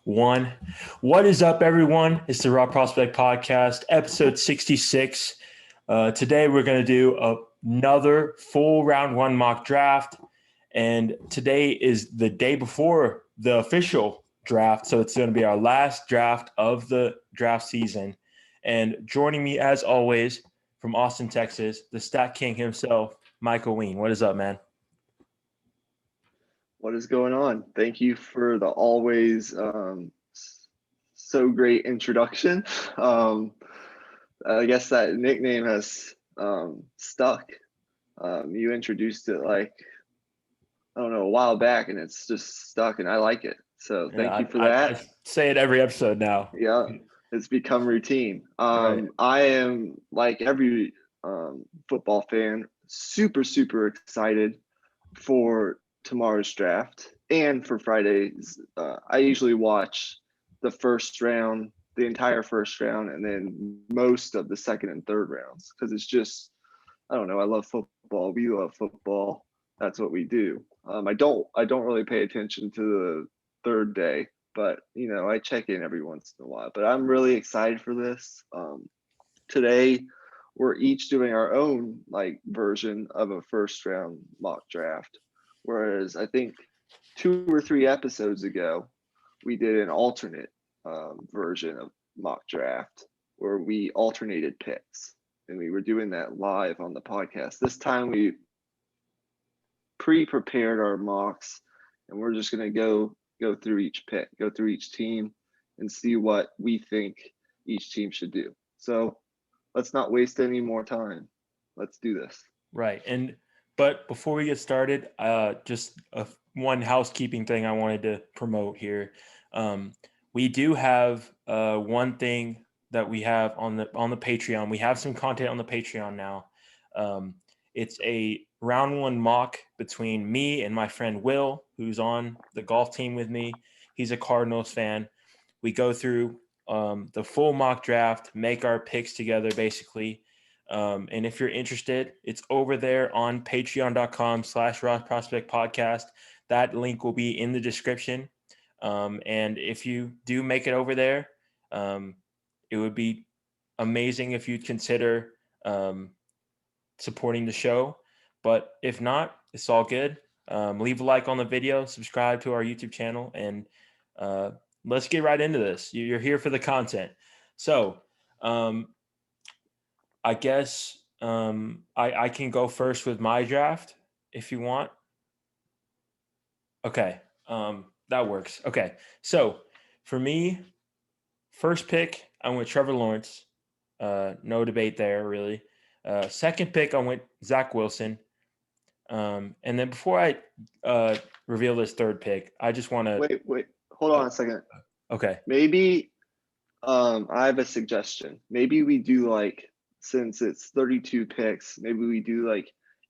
one. What is up, everyone? It's the Raw Prospect Podcast, episode 66. Today, we're going to do another full round one mock draft. And today is the day before the official draft. So it's going to be our last draft of the draft season. And joining me, as always, from Austin, Texas, the Stat King himself, Michael Ween. What is up, man? What is going on? Thank you for the always so great introduction. I guess that nickname has stuck. You introduced it a while back, and it's just stuck, and I like it. So thank you for that. I say it every episode now. Yeah, it's become routine. Right. I am, like every football fan, super excited for tomorrow's draft and for Friday's. I usually watch the first round, the entire first round, and then most of the second and third rounds because it's just, I don't know. I love football. We love football. That's what we do. I don't really pay attention to the third day, but I check in every once in a while. But I'm really excited for this. Today, we're each doing our own version of a first round mock draft. Whereas I think 2 or 3 episodes ago, we did an alternate version of mock draft where we alternated picks, and we were doing that live on the podcast. This time we pre-prepared our mocks, and we're just going to go through each pick, go through each team, and see what we think each team should do. So let's not waste any more time. Let's do this. Right. But before we get started, just one housekeeping thing I wanted to promote here. We do have one thing that we have on the Patreon. We have some content on the Patreon now. It's a round one mock between me and my friend Will, who's on the golf team with me. He's a Cardinals fan. We go through the full mock draft, make our picks together, basically. And if you're interested, it's over there on patreon.com/Raw Prospect Podcast. That link will be in the description. And if you do make it over there, it would be amazing if you'd consider supporting the show. But if not, it's all good. Leave a like on the video, subscribe to our YouTube channel, and let's get right into this. You're here for the content. So, I guess I can go first with my draft if you want. Okay, that works. Okay, so for me, first pick, I went Trevor Lawrence. No debate there, really. Second pick, I went Zach Wilson. And then before I reveal this third pick, I just want to... Wait. Hold on a second. Okay. Maybe I have a suggestion. Maybe we do since it's 32 picks, maybe we do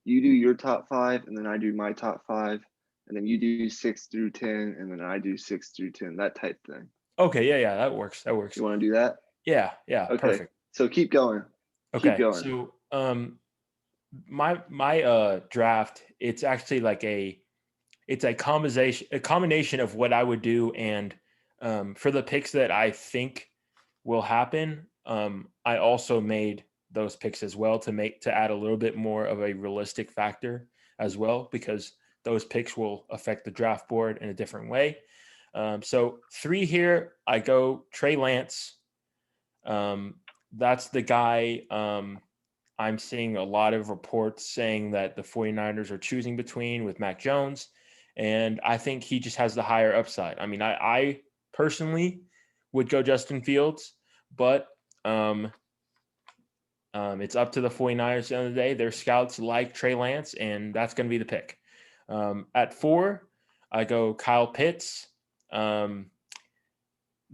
you do your top 5 and then I do my top 5 and then you do 6 through 10 and then I do 6 through 10, that type thing. Okay, yeah, that works. You want to do that? Yeah, okay. Perfect. So keep going. Okay. Keep going. So my draft, it's actually it's a combination of what I would do, and for the picks that I think will happen, I also made those picks as well to add a little bit more of a realistic factor as well, because those picks will affect the draft board in a different way. So 3 here, I go Trey Lance. That's the guy I'm seeing a lot of reports saying that the 49ers are choosing between with Mac Jones, and I think he just has the higher upside. I mean, I personally would go Justin Fields, but it's up to the 49ers at the end of the day. Their scouts like Trey Lance, and that's going to be the pick. At 4, I go Kyle Pitts. The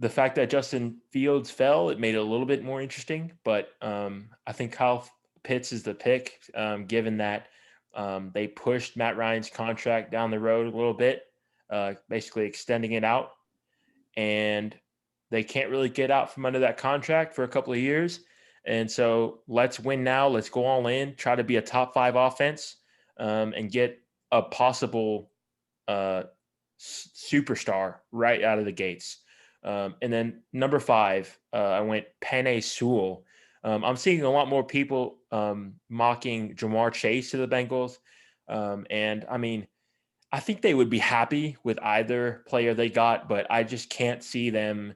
fact that Justin Fields fell, it made it a little bit more interesting, but I think Kyle Pitts is the pick, given that they pushed Matt Ryan's contract down the road a little bit, basically extending it out, and they can't really get out from under that contract for a couple of years. And so let's win now. Let's go all in, try to be a top 5 offense, and get a possible superstar right out of the gates. And then number 5, I went Penei Sewell. I'm seeing a lot more people mocking Jamar Chase to the Bengals. And I mean, I think they would be happy with either player they got, but I just can't see them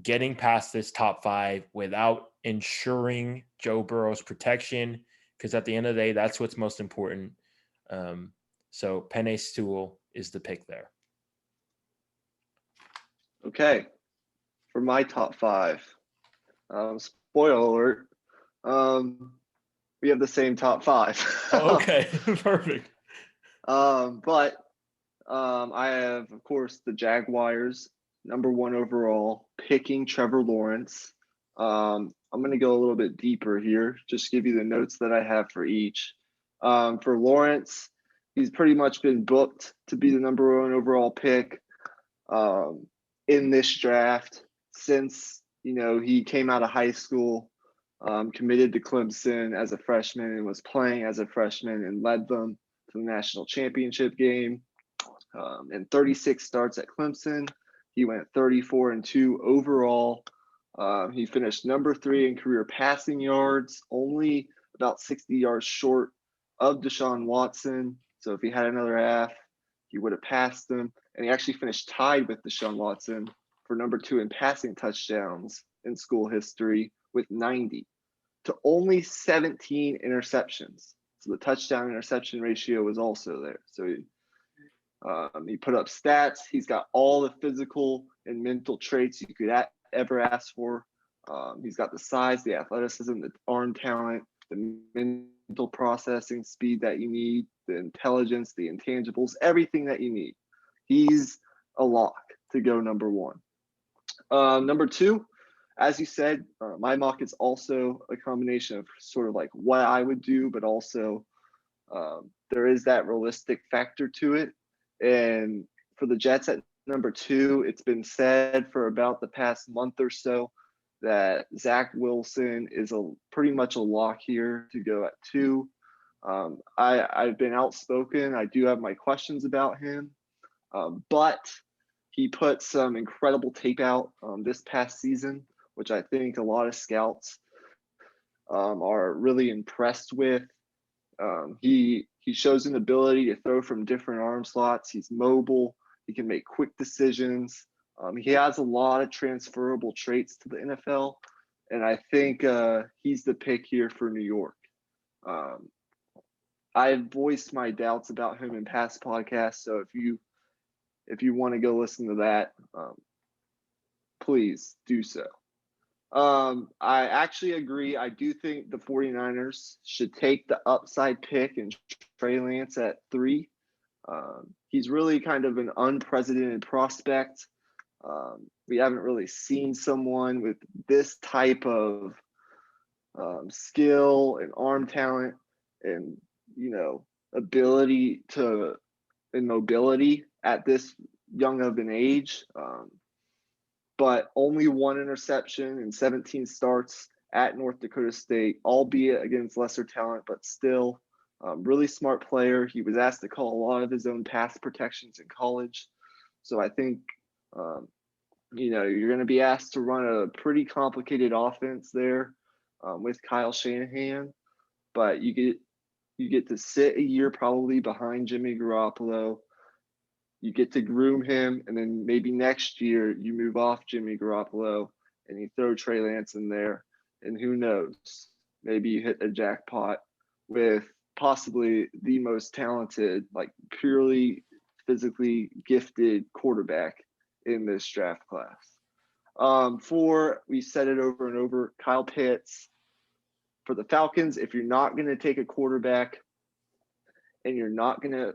getting past this top 5 without ensuring Joe Burrow's protection, because at the end of the day, that's what's most important. So Penei Sewell is the pick there. Okay, for my top 5, spoiler alert, we have the same top 5. Oh, okay, perfect. But I have, of course, the Jaguars, number 1 overall, picking Trevor Lawrence. I'm going to go a little bit deeper here, just give you the notes that I have for each. For Lawrence, he's pretty much been booked to be the number 1 overall pick in this draft since, he came out of high school, committed to Clemson as a freshman and was playing as a freshman and led them to the national championship game. And 36 starts at Clemson. He went 34-2 overall. He finished number 3 in career passing yards, only about 60 yards short of Deshaun Watson. So if he had another half, he would have passed him. And he actually finished tied with Deshaun Watson for number 2 in passing touchdowns in school history with 90 to only 17 interceptions. So the touchdown interception ratio was also there. So he put up stats. He's got all the physical and mental traits you could ever ask for. He's got the size, the athleticism, the arm talent, the mental processing speed that you need, the intelligence, the intangibles, everything that you need. He's a lock to go number 1. Number 2, as you said, my mock is also a combination of sort of like what I would do, but also there is that realistic factor to it. And for the Jets at number 2, it's been said for about the past month or so that Zach Wilson is pretty much a lock here to go at 2. I've been outspoken. I do have my questions about him, but he put some incredible tape out this past season, which I think a lot of scouts are really impressed with. He shows an ability to throw from different arm slots. He's mobile. He can make quick decisions. He has a lot of transferable traits to the NFL, and I think he's the pick here for New York. I've voiced my doubts about him in past podcasts, so if you want to go listen to that, please do so. I actually agree. I do think the 49ers should take the upside pick and Trey Lance at 3. He's really kind of an unprecedented prospect. We haven't really seen someone with this type of skill and arm talent and, ability and mobility at this young of an age. But only 1 interception and 17 starts at North Dakota State, albeit against lesser talent, but still really smart player. He was asked to call a lot of his own pass protections in college. So I think, you're going to be asked to run a pretty complicated offense there with Kyle Shanahan, but you get to sit a year probably behind Jimmy Garoppolo. You get to groom him, and then maybe next year you move off Jimmy Garoppolo and you throw Trey Lance in there, and who knows? Maybe you hit a jackpot with possibly the most talented, like purely physically gifted quarterback in this draft class. We said it over and over, Kyle Pitts. For the Falcons, if you're not going to take a quarterback and you're not going to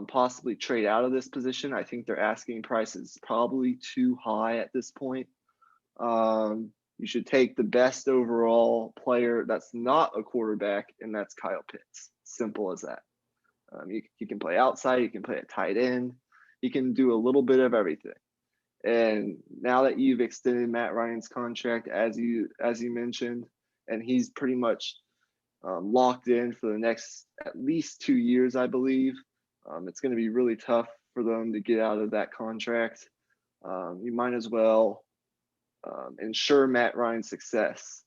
possibly trade out of this position, I think their asking price is probably too high at this point. You should take the best overall player that's not a quarterback, and that's Kyle Pitts. Simple as that. He can play outside. He can play at tight end. He can do a little bit of everything. And now that you've extended Matt Ryan's contract, as you mentioned, and he's pretty much locked in for the next at least 2 years, I believe. It's going to be really tough for them to get out of that contract. you might as well ensure Matt Ryan's success.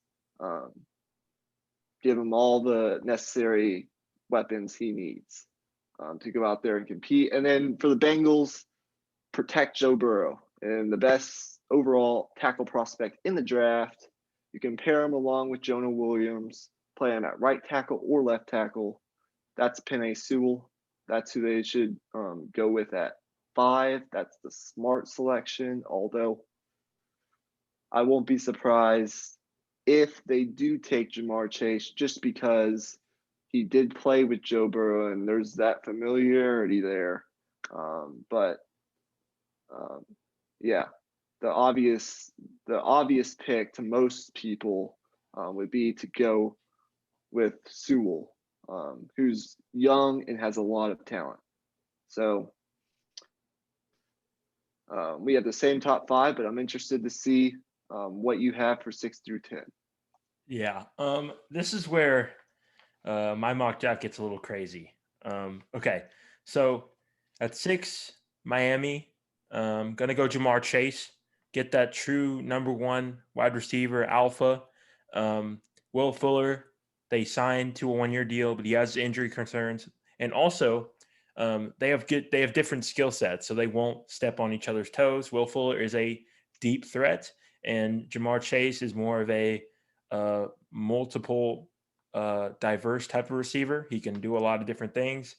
Give him all the necessary weapons he needs to go out there and compete. And then for the Bengals, protect Joe Burrow and the best overall tackle prospect in the draft. You can pair him along with Jonah Williams, play him at right tackle or left tackle. That's Penei Sewell. That's who they should go with at 5. That's the smart selection, although I won't be surprised if they do take Jamar Chase just because he did play with Joe Burrow and there's that familiarity there. But yeah, the obvious pick to most people would be to go with Sewell, who's young and has a lot of talent. So we have the same top 5, but I'm interested to see what you have for 6 through 10. Yeah. This is where my mock draft gets a little crazy. Okay. So at 6, Miami, gonna go Jamar Chase, get that true number 1 wide receiver alpha. Will Fuller, they signed to a 1-year deal, but he has injury concerns, and also they have different skill sets, so they won't step on each other's toes. Will Fuller is a deep threat, and Jamar Chase is more of a multiple diverse type of receiver. He can do a lot of different things.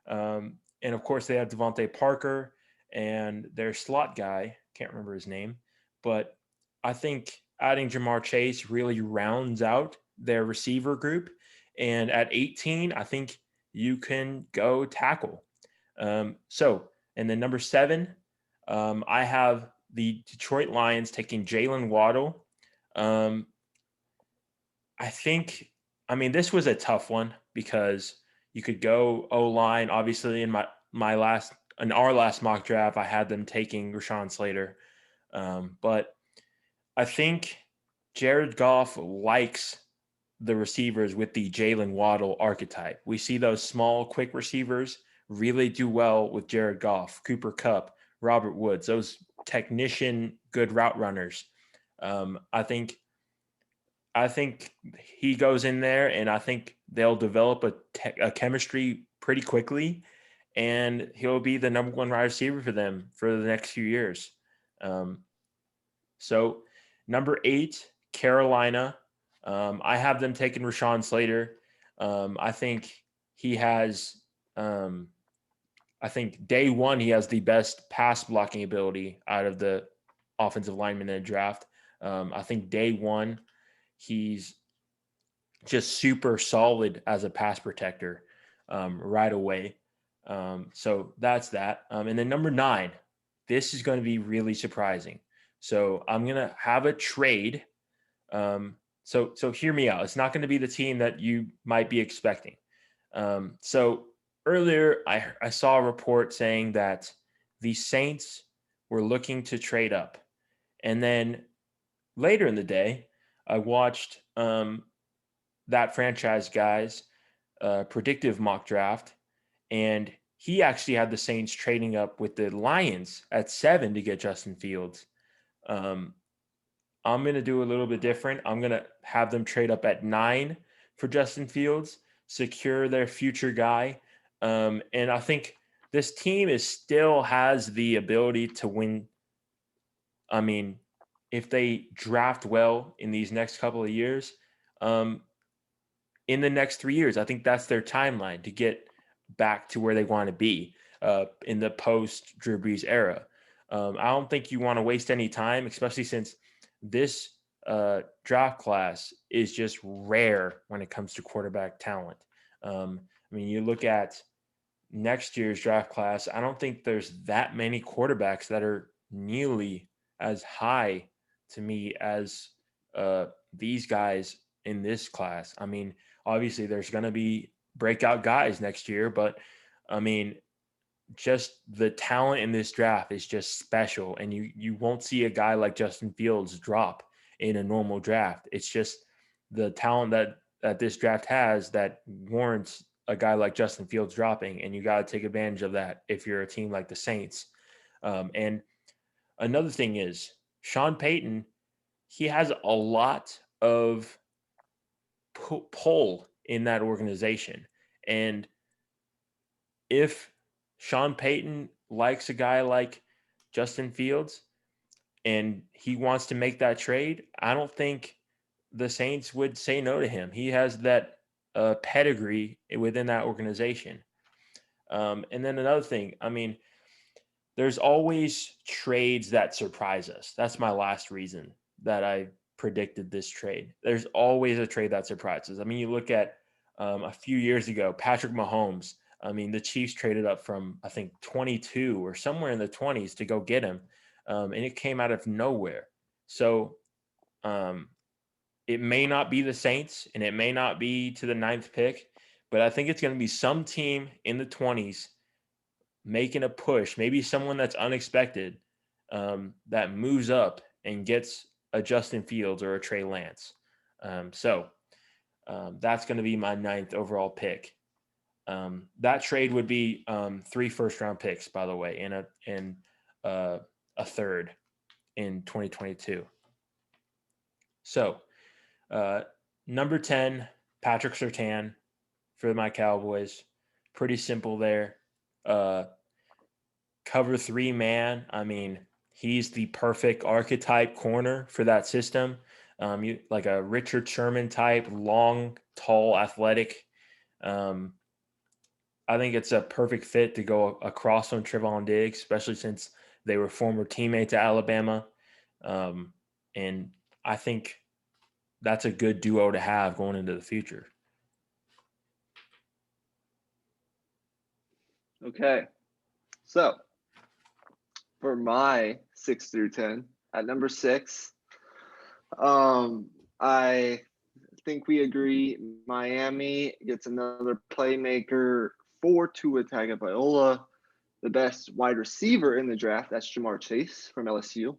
And of course, they have Devontae Parker and their slot guy. Can't remember his name, but I think adding Jamar Chase really rounds out their receiver group. And at 18, I think you can go tackle. And then number 7, I have the Detroit Lions taking Jalen Waddle. I mean, this was a tough one because you could go O-line. Obviously, in our last mock draft, I had them taking Rashaan Slater. But I think Jared Goff likes the receivers with the Jalen Waddle archetype. We see those small, quick receivers really do well with Jared Goff, Cooper Kupp, Robert Woods, those technician, good route runners. I think he goes in there, and I think they'll develop a chemistry pretty quickly, and he'll be the number 1 wide receiver for them for the next few years. So number 8, Carolina. I have them taking Rashaan Slater. I think he has. I think day 1 he has the best pass blocking ability out of the offensive linemen in the draft. I think day 1. He's just super solid as a pass protector right away. So that's that. And then number 9, this is going to be really surprising. So I'm going to have a trade. So hear me out. It's not going to be the team that you might be expecting. So earlier I saw a report saying that the Saints were looking to trade up. And then later in the day, I watched that franchise guy's predictive mock draft, and he actually had the Saints trading up with the Lions at 7 to get Justin Fields. I'm going to do a little bit different. I'm going to have them trade up at 9 for Justin Fields, secure their future guy. And I think this team still has the ability to win. I mean, if they draft well in these next couple of years, in the next 3 years, I think that's their timeline to get back to where they want to be in the post Drew Brees era. I don't think you want to waste any time, especially since this draft class is just rare when it comes to quarterback talent. I mean, you look at next year's draft class, I don't think there's that many quarterbacks that are nearly as high to me as these guys in this class. I mean, obviously there's going to be breakout guys next year, but I mean, just the talent in this draft is just special, and you won't see a guy like Justin Fields drop in a normal draft. It's just the talent that this draft has that warrants a guy like Justin Fields dropping, and you got to take advantage of that if you're a team like the Saints. And another thing is Sean Payton, he has a lot of pull in that organization. And if Sean Payton likes a guy like Justin Fields and he wants to make that trade, I don't think the Saints would say no to him. He has that pedigree within that organization. And then another thing, I mean, there's always trades that surprise us. That's my last reason that I predicted this trade. There's always a trade that surprises. I mean, you look at a few years ago, Patrick Mahomes. I mean, the Chiefs traded up from, I think, 22 or somewhere in the 20s to go get him. And it came out of nowhere. So um, it may not be the Saints and it may not be to the ninth pick, but I think it's going to be some team in the 20s making a push, maybe someone that's unexpected that moves up and gets a Justin Fields or a Trey Lance. That's going to be my ninth overall pick. That trade would be 3 first-round picks, by the way, and a third in 2022. So, number 10, Patrick Surtain for my Cowboys. Pretty simple there. Cover 3 man. I mean, he's the perfect archetype corner for that system. Like a Richard Sherman type, long, tall, athletic. I think it's a perfect fit to go across from Trevon Diggs, especially since they were former teammates at Alabama. And I think that's a good duo to have going into the future. Okay. So for my 6 through 10, at number 6, I think we agree Miami gets another playmaker for Tua Tagovailoa, the best wide receiver in the draft. That's Jamar Chase from LSU.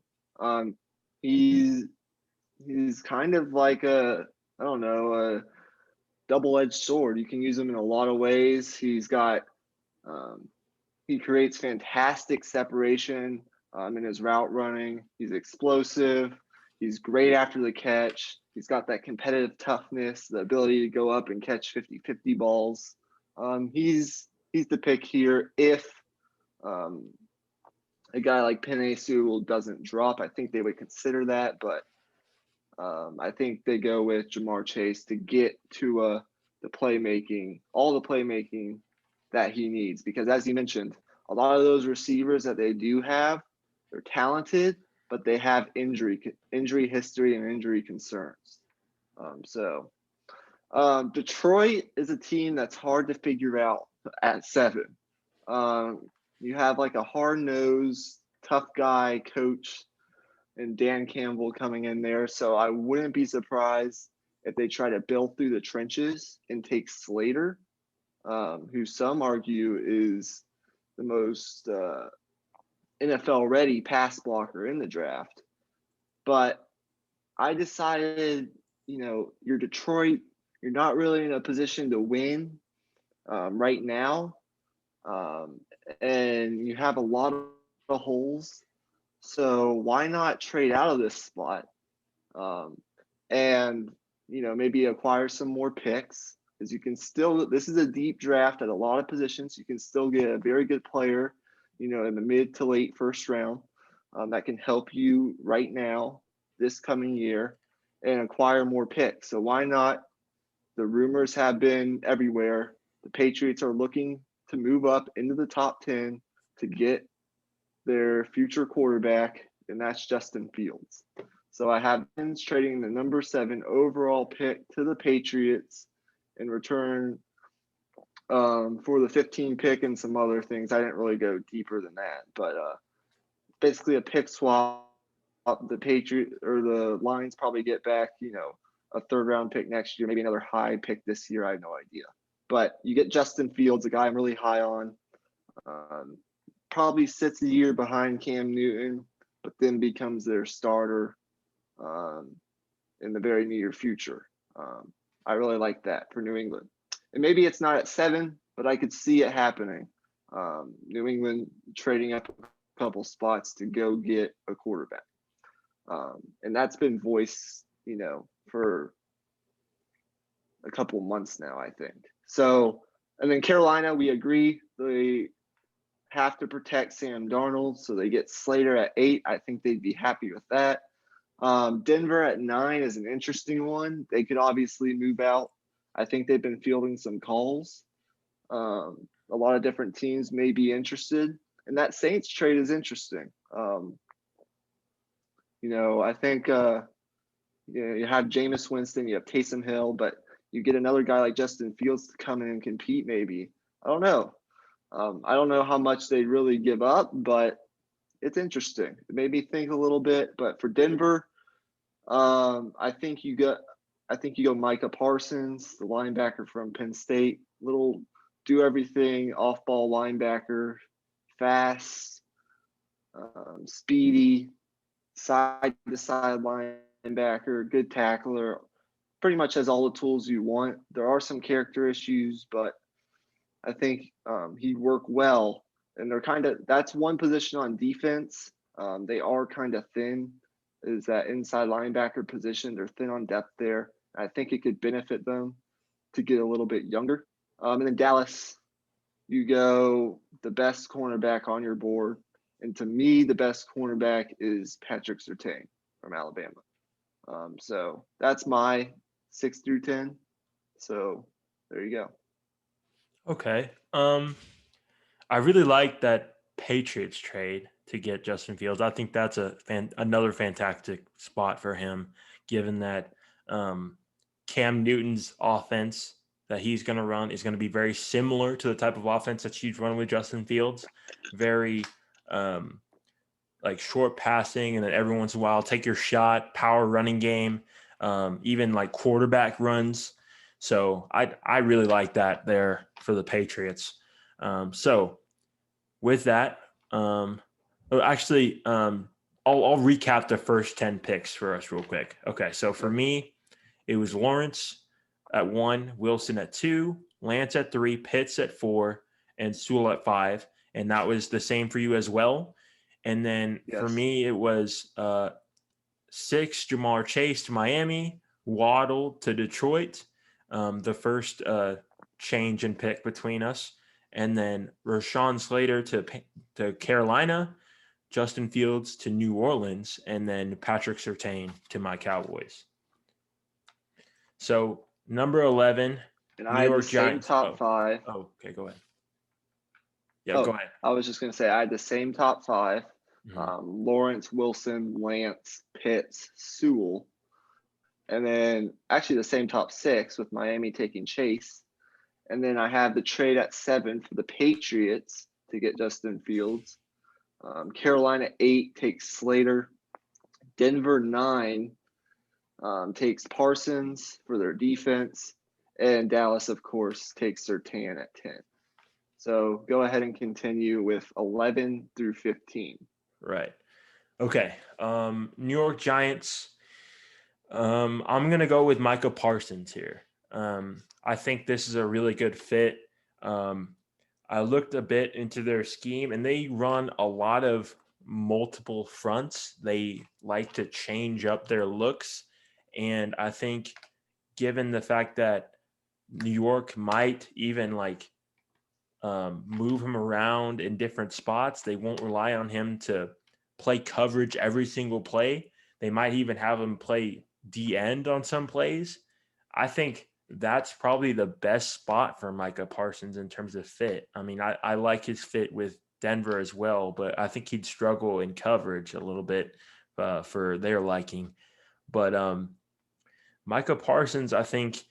He's kind of like a double-edged sword. You can use him in a lot of ways. He's got he creates fantastic separation in his route running. He's explosive. He's great after the catch. He's got that competitive toughness, the ability to go up and catch 50-50 balls. He's the pick here if a guy like Penei Sewell doesn't drop. I think they would consider that, but I think they go with Jamar Chase to get to all the playmaking that he needs. Because as you mentioned, a lot of those receivers that they do have, they're talented, but they have injury history and injury concerns. Detroit is a team that's hard to figure out at 7. You have like a hard-nosed, tough guy coach and Dan Campbell coming in there. So I wouldn't be surprised if they try to build through the trenches and take Slater, who some argue is the most NFL-ready pass blocker in the draft. But I decided, you're Detroit. You're not really in a position to win right now. And you have a lot of holes. So why not trade out of this spot and, maybe acquire some more picks? Because you can still – this is a deep draft at a lot of positions. You can still get a very good player, in the mid to late first round that can help you right now this coming year and acquire more picks. So why not? The rumors have been everywhere. The Patriots are looking to move up into the top 10 to get their future quarterback, and that's Justin Fields. So I have been trading the number 7 overall pick to the Patriots in return for the 15 pick and some other things. I didn't really go deeper than that, but basically a pick swap. The Patriots or the Lions probably get back, a 3rd round pick next year, maybe another high pick this year. I have no idea. But you get Justin Fields, a guy I'm really high on. Probably sits a year behind Cam Newton, but then becomes their starter in the very near future. I really like that for New England. And maybe it's not at 7, but I could see it happening. New England trading up couple spots to go get a quarterback. And that's been voiced, for a couple months now, I think. So, and then Carolina, we agree they have to protect Sam Darnold, so they get Slater at 8. I think they'd be happy with that. Denver at 9 is an interesting one. They could obviously move out. I think they've been fielding some calls. A lot of different teams may be interested, and that Saints trade is interesting. I think you have Jameis Winston, you have Taysom Hill, but you get another guy like Justin Fields to come in and compete. Maybe, I don't know. I don't know how much they really give up, but it's interesting. It made me think a little bit. But for Denver, I think you go Micah Parsons, the linebacker from Penn State. Little do everything off ball linebacker, fast, speedy, side to side linebacker, good tackler. Pretty much has all the tools you want. There are some character issues, but I think he'd work well. And that's one position on defense. They are kind of thin, is that inside linebacker position. They're thin on depth there. I think it could benefit them to get a little bit younger. And then Dallas, you go the best cornerback on your board. And to me, the best cornerback is Patrick Surtain from Alabama. So that's my 6 through 10. So there you go. Okay. I really like that Patriots trade to get Justin Fields. I think that's another fantastic spot for him, given that Cam Newton's offense that he's going to run is going to be very similar to the type of offense that he's run with Justin Fields. Very like short passing, and then every once in a while take your shot, power running game, even like quarterback runs. So I really like that there for the Patriots. So with that, I'll recap the first 10 picks for us real quick. Okay, so for me, it was Lawrence at 1, Wilson at 2, Lance at 3, Pitts at 4, and Sewell at 5. And that was the same for you as well. And then for me, it was 6, Jamar Chase to Miami, Waddle to Detroit, the first change in pick between us. And then Rashaan Slater to Carolina, Justin Fields to New Orleans, and then Patrick Surtain to my Cowboys. So number 11, and New York Giants. Top 5. Oh, okay, go ahead. Yeah, go ahead. I was just going to say I had the same top 5. Mm-hmm. Lawrence, Wilson, Lance, Pitts, Sewell. And then actually the same top 6 with Miami taking Chase. And then I have the trade at 7 for the Patriots to get Justin Fields. Carolina 8 takes Slater. Denver 9 takes Parsons for their defense. And Dallas, of course, takes Surtain at 10. So go ahead and continue with 11 through 15. Right. Okay. New York Giants. I'm going to go with Micah Parsons here. I think this is a really good fit. I looked a bit into their scheme, and they run a lot of multiple fronts. They like to change up their looks. And I think given the fact that New York might even move him around in different spots, they won't rely on him to play coverage every single play. They might even have him play D end on some plays. I think that's probably the best spot for Micah Parsons in terms of fit. I mean, I like his fit with Denver as well, but I think he'd struggle in coverage a little bit for their liking. But Micah Parsons, I think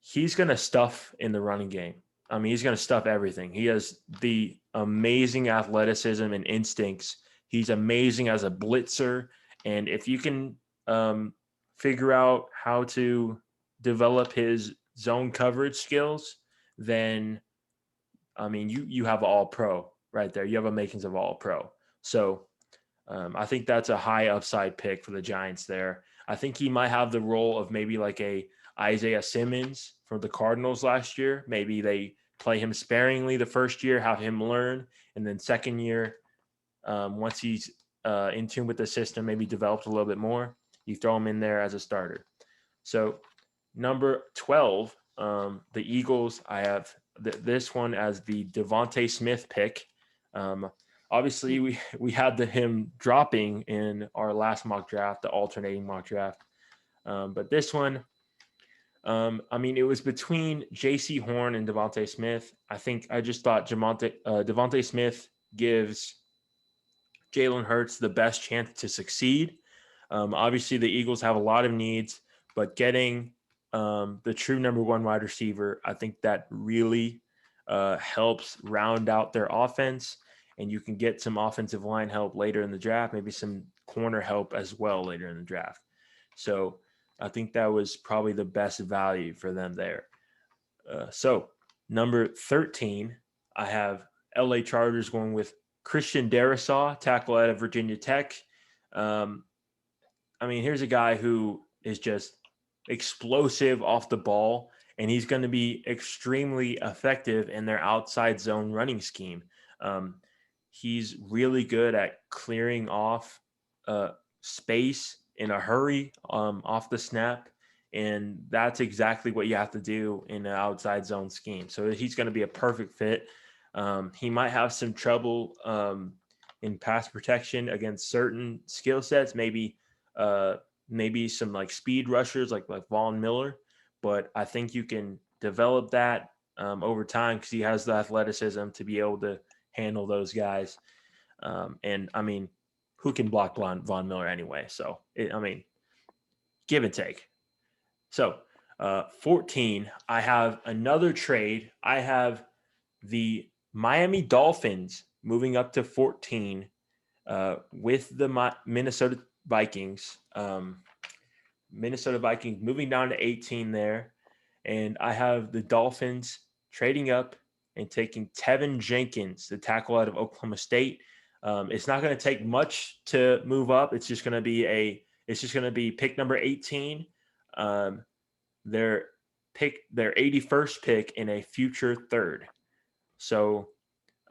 he's going to stuff in the running game. I mean, he's going to stuff everything. He has the amazing athleticism and instincts. He's amazing as a blitzer. And if you can figure out how to develop his zone coverage skills, then, I mean, you have all pro right there. You have a makings of all pro. So I think that's a high upside pick for the Giants there. I think he might have the role of maybe like a Isaiah Simmons from the Cardinals last year. Maybe they play him sparingly the first year, have him learn, and then second year Once he's in tune with the system, maybe developed a little bit more, you throw him in there as a starter. So number 12, the Eagles, I have this one as the Devontae Smith pick. Obviously, we had him dropping in our last mock draft, the alternating mock draft. But this one, it was between J.C. Horn and Devontae Smith. I just thought Devontae Smith gives Jalen Hurts the best chance to succeed. Obviously, the Eagles have a lot of needs, but getting the true number one wide receiver, I think that really helps round out their offense, and you can get some offensive line help later in the draft, maybe some corner help as well later in the draft. So I think that was probably the best value for them there. So number 13, I have LA Chargers going with Christian Darrisaw, tackle out of Virginia Tech. Here's a guy who is just explosive off the ball, and he's going to be extremely effective in their outside zone running scheme. He's really good at clearing off space in a hurry off the snap, and that's exactly what you have to do in an outside zone scheme. So he's going to be a perfect fit. He might have some trouble in pass protection against certain skill sets, maybe some like speed rushers like Von Miller, but I think you can develop that over time because he has the athleticism to be able to handle those guys. Who can block Von Miller anyway? So, give and take. So, 14, I have another trade. I have the Miami Dolphins moving up to 14 with the Minnesota Vikings. Minnesota Vikings moving down to 18 there. And I have the Dolphins trading up and taking Tevin Jenkins, the tackle out of Oklahoma State. It's not going to take much to move up. It's just going to be pick number 18. Their 81st pick in a future third. So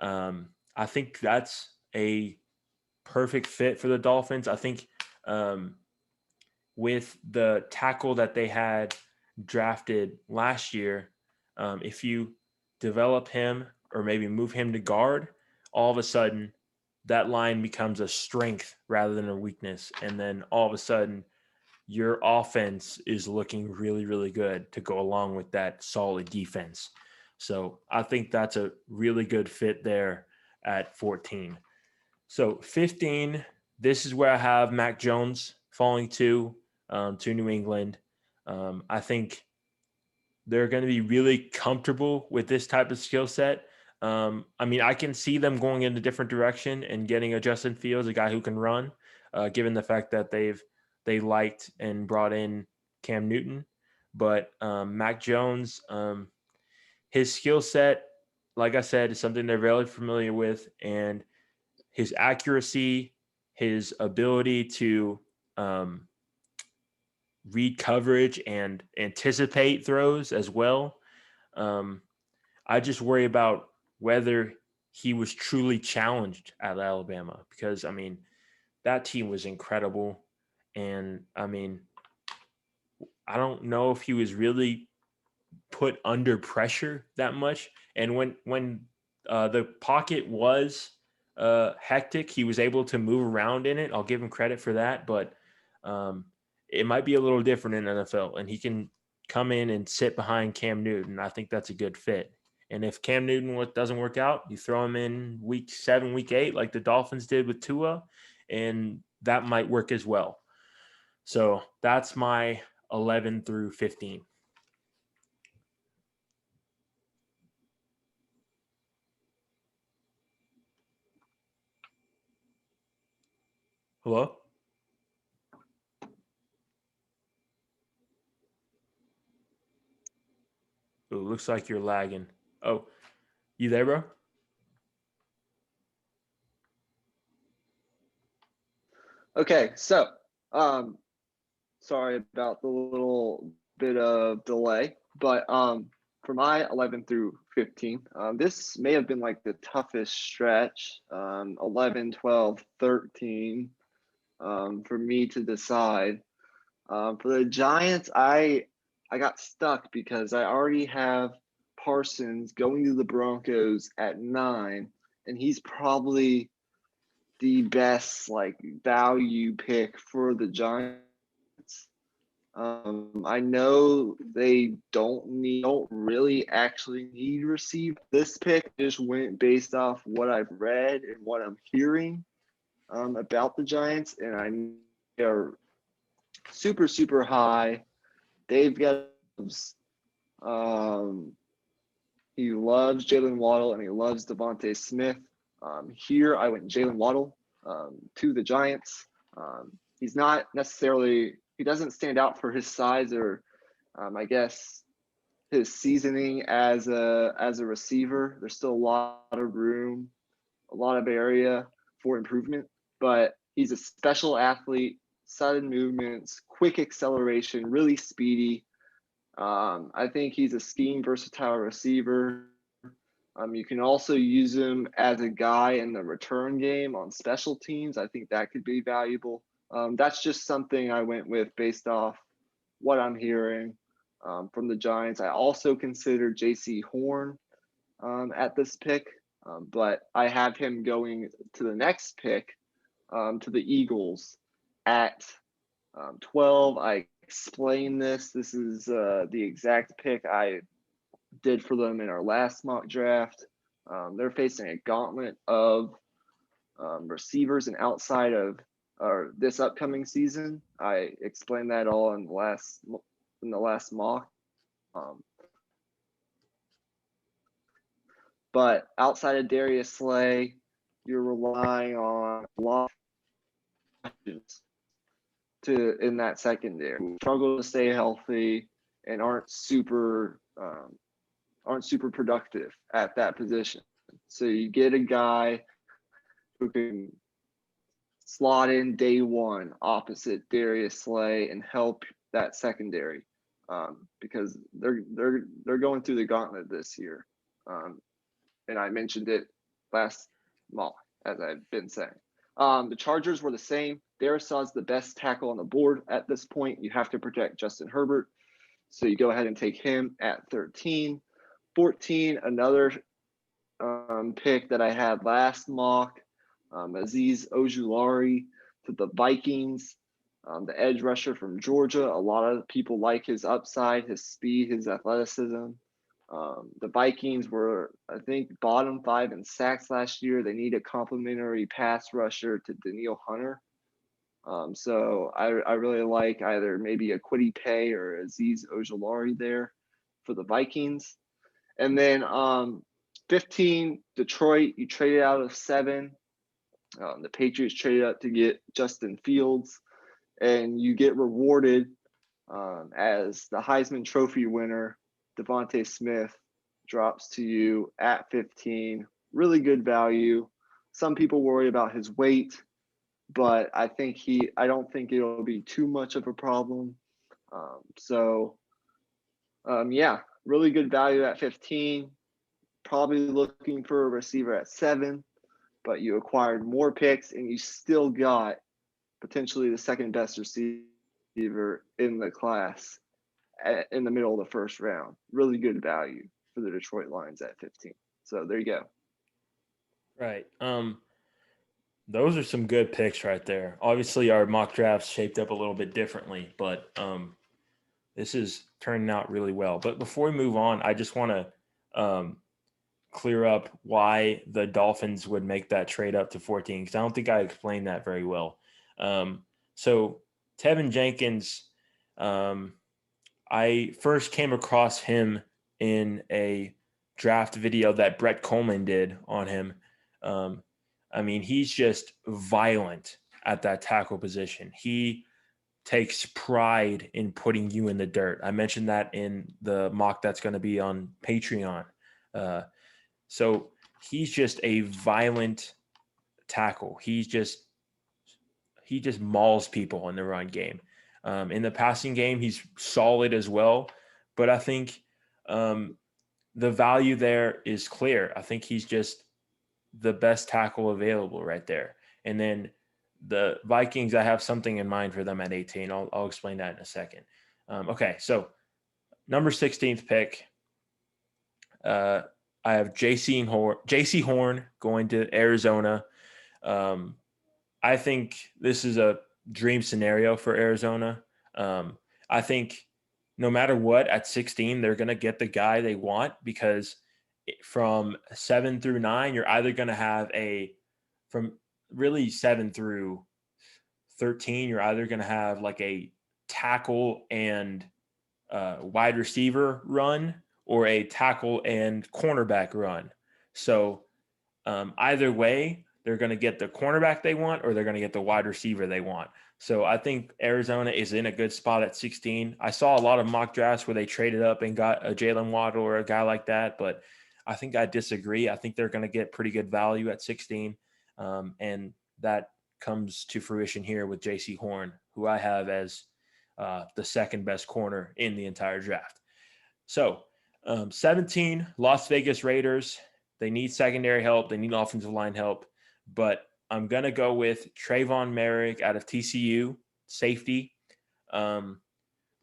I think that's a perfect fit for the Dolphins. I think with the tackle that they had drafted last year, if you develop him or maybe move him to guard, all of a sudden that line becomes a strength rather than a weakness. And then all of a sudden your offense is looking really, really good to go along with that solid defense. So I think that's a really good fit there at 14. So 15, this is where I have Mac Jones falling to New England. I think they're going to be really comfortable with this type of skill set. I can see them going in a different direction and getting a Justin Fields, a guy who can run, given the fact that they liked and brought in Cam Newton. But Mac Jones, his skill set, like I said, is something they're very familiar with, and his accuracy, his ability to read coverage and anticipate throws as well. I just worry about whether he was truly challenged at Alabama because, that team was incredible. And, I don't know if he was really put under pressure that much. And when the pocket was hectic, he was able to move around in it. I'll give him credit for that, but it might be a little different in NFL, and he can come in and sit behind Cam Newton. I think that's a good fit. And if Cam Newton doesn't work out, you throw him in week 7, week 8, like the Dolphins did with Tua, and that might work as well. So that's my 11 through 15. Hello? Ooh, looks like you're lagging. Oh, you there, bro? Okay, so sorry about the little bit of delay, but for my 11 through 15, this may have been like the toughest stretch, 11, 12, 13, for me to decide. For the Giants, I got stuck because I already have Parsons going to the Broncos at 9, and he's probably the best like value pick for the Giants. I know they don't really actually need receive. This pick just went based off what I've read and what I'm hearing about the Giants, and I know they're super, super high. They've got he loves Jalen Waddle and he loves Devontae Smith. Here I went Jalen Waddle to the Giants. He's not necessarily, he doesn't stand out for his size or I guess his seasoning as a receiver. There's still a lot of room, a lot of area for improvement, but he's a special athlete, sudden movements, quick acceleration, really speedy. I think he's a scheme versatile receiver. You can also use him as a guy in the return game on special teams. I think that could be valuable. That's just something I went with based off what I'm hearing from the Giants. I also considered J.C. Horn at this pick, but I have him going to the next pick to the Eagles at 12. I explained this. This is the exact pick I did for them in our last mock draft. They're facing a gauntlet of receivers and outside of this upcoming season. I explained that all in the last mock. But outside of Darius Slay, you're relying on a lot of questions in that secondary. Struggle to stay healthy and aren't super productive at that position. So you get a guy who can slot in day one opposite Darius Slay and help that secondary because they're going through the gauntlet this year. And I mentioned it last mock, as I've been saying. The Chargers were the same. Darius is the best tackle on the board at this point. You have to protect Justin Herbert. So you go ahead and take him at 13. 14, another pick that I had last mock, Azeez Ojulari to the Vikings, the edge rusher from Georgia. A lot of people like his upside, his speed, his athleticism. The Vikings were, I think, bottom 5 in sacks last year. They need a complementary pass rusher to Danielle Hunter. So I really like either maybe a Kwity Paye or Azeez Ojulari there for the Vikings. And then 15, Detroit, you traded out of 7. The Patriots traded up to get Justin Fields, and you get rewarded as the Heisman Trophy winner. Devontae Smith drops to you at 15. Really good value. Some people worry about his weight, but I don't think it'll be too much of a problem. Yeah, really good value at 15. Probably looking for a receiver at 7, but you acquired more picks and you still got potentially the second best receiver in the class in the middle of the first round. Really good value for the Detroit Lions at 15. So there you go. Right. Those are some good picks right there. Obviously, our mock drafts shaped up a little bit differently, but this is turning out really well. But before we move on, I just want to clear up why the Dolphins would make that trade up to 14, because I don't think I explained that very well. So Tevin Jenkins, I first came across him in a draft video that Brett Coleman did on him. I mean, he's just violent at that tackle position. He takes pride in putting you in the dirt. I mentioned that in the mock that's going to be on Patreon. So he's just a violent tackle. He just mauls people in the run game. In the passing game, he's solid as well. But I think the value there is clear. I think he's just the best tackle available right there. And then the Vikings, I have something in mind for them at 18. I'll explain that in a second. Okay, so number 16th pick, I have J.C. Horn going to Arizona. Um, I think this is a dream scenario for Arizona. I think no matter what, at 16, they're going to get the guy they want, because from 7 through 9, you're either going to have from really 7 through 13, you're either going to have like a tackle and wide receiver run, or a tackle and cornerback run. So either way, they're going to get the cornerback they want, or they're going to get the wide receiver they want. So I think Arizona is in a good spot at 16. I saw a lot of mock drafts where they traded up and got a Jalen Waddle or a guy like that, but I think I disagree. I think they're going to get pretty good value at 16, and that comes to fruition here with J.C. Horn, who I have as the second best corner in the entire draft. So 17, Las Vegas Raiders. They need secondary help. They need offensive line help. But I'm going to go with Trayvon Merrick out of TCU, safety.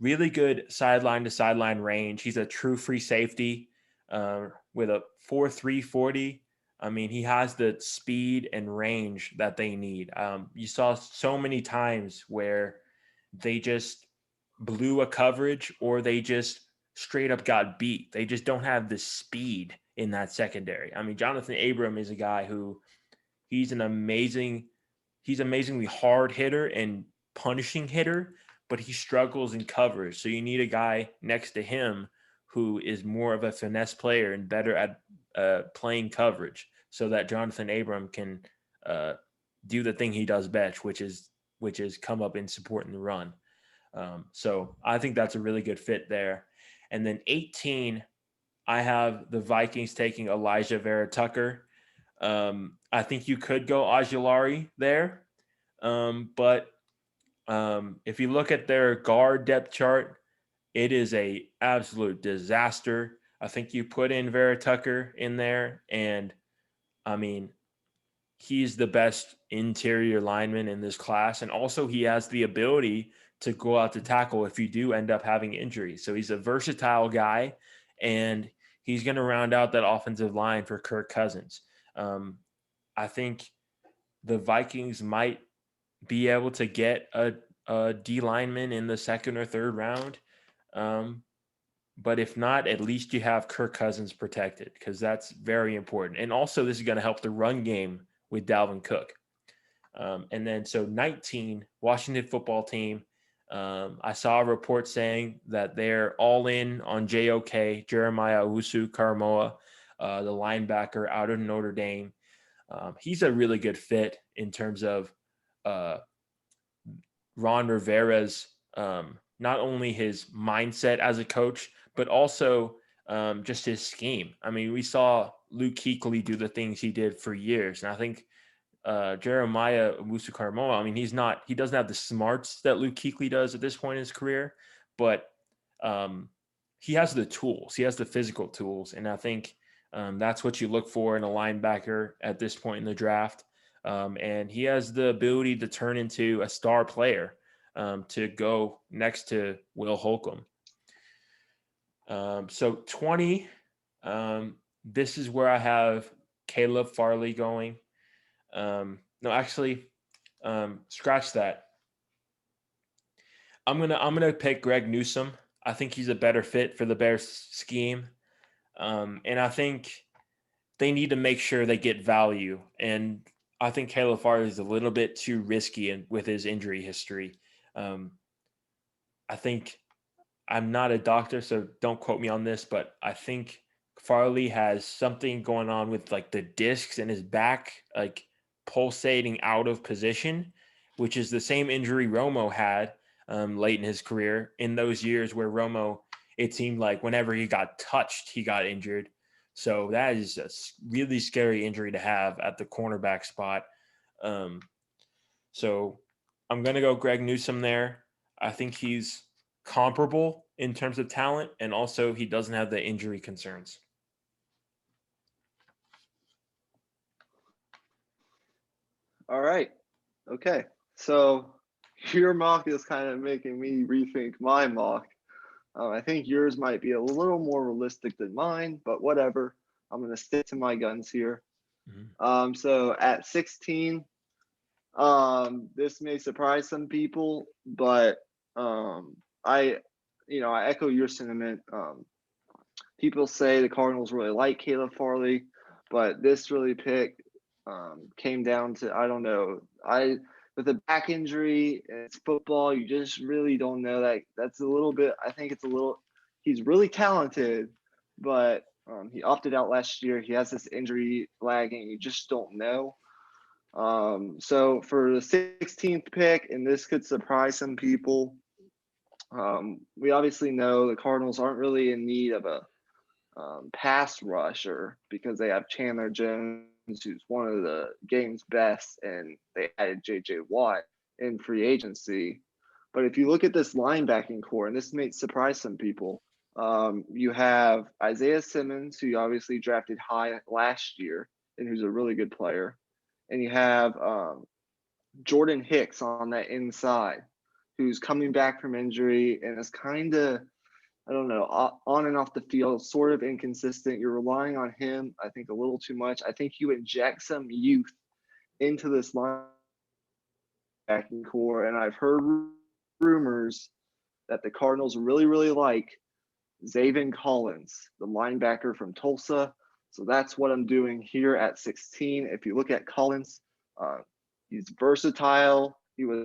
Really good sideline to sideline range. He's a true free safety with a 4.3 40. I mean, he has the speed and range that they need. You saw so many times where they just blew a coverage, or they just straight up got beat. They just don't have the speed in that secondary. I mean, Jonathan Abram is a guy who he's amazingly hard hitter and punishing hitter, but he struggles in coverage. So you need a guy next to him who is more of a finesse player and better at playing coverage, so that Jonathan Abram can do the thing he does best, which is come up and support in the run. So I think that's a really good fit there. And then 18, I have the Vikings taking Elijah Vera Tucker. I think you could go Ajulari there. But if you look at their guard depth chart, it is a absolute disaster. I think you put in Vera Tucker in there, and I mean, he's the best interior lineman in this class. And also he has the ability to go out to tackle if you do end up having injuries. So he's a versatile guy, and he's going to round out that offensive line for Kirk Cousins. I think the Vikings might be able to get a D lineman in the second or third round. But if not, at least you have Kirk Cousins protected, because that's very important. And also this is going to help the run game with Dalvin Cook. And then so 19, Washington football team. I saw a report saying that they're all in on JOK, Jeremiah Owusu-Koramoah, the linebacker out of Notre Dame. He's a really good fit in terms of Ron Rivera's not only his mindset as a coach, but also just his scheme. I mean, we saw Luke Kuechly do the things he did for years, and I think Jeremiah Owusu-Koramoah, I mean, he doesn't have the smarts that Luke Kuechly does at this point in his career, but he has the tools. He has the physical tools, and I think that's what you look for in a linebacker at this point in the draft. And he has the ability to turn into a star player to go next to Will Holcomb. So 20, this is where I have Caleb Farley going. No, actually, scratch that. I'm gonna pick Greg Newsome. I think he's a better fit for the Bears scheme, and I think they need to make sure they get value. And I think Caleb Farley is a little bit too risky with his injury history. I think I'm not a doctor, so don't quote me on this, but I think Farley has something going on with like the discs in his back, like pulsating out of position, which is the same injury Romo had late in his career, in those years where Romo, it seemed like whenever he got touched, he got injured. So that is a really scary injury to have at the cornerback spot. So I'm going to go Greg Newsome there. I think he's comparable in terms of talent, and also he doesn't have the injury concerns. All right. Okay. So your mock is kind of making me rethink my mock. I think yours might be a little more realistic than mine, but whatever. I'm going to stick to my guns here. Mhm. So at 16, this may surprise some people, but I, I echo your sentiment. People say the Cardinals really like Caleb Farley, but this really pick came down to I don't know. I with a back injury, it's football. You just really don't know that. That's a little bit. I think it's a little. He's really talented, but he opted out last year. He has this injury lagging. You just don't know. So for the 16th pick, and this could surprise some people, we obviously know the Cardinals aren't really in need of a pass rusher because they have Chandler Jones, who's one of the game's best, and they added J.J. Watt in free agency. But if you look at this linebacking core, and this may surprise some people, you have Isaiah Simmons, who you obviously drafted high last year, and who's a really good player, and you have Jordan Hicks on that inside, who's coming back from injury and is kind of I don't know, on and off the field, sort of inconsistent. You're relying on him, I think, a little too much. I think you inject some youth into this linebacking core, and I've heard rumors that the Cardinals really, really like Zaven Collins, the linebacker from Tulsa. So that's what I'm doing here at 16. If you look at Collins, uh, he's versatile. He was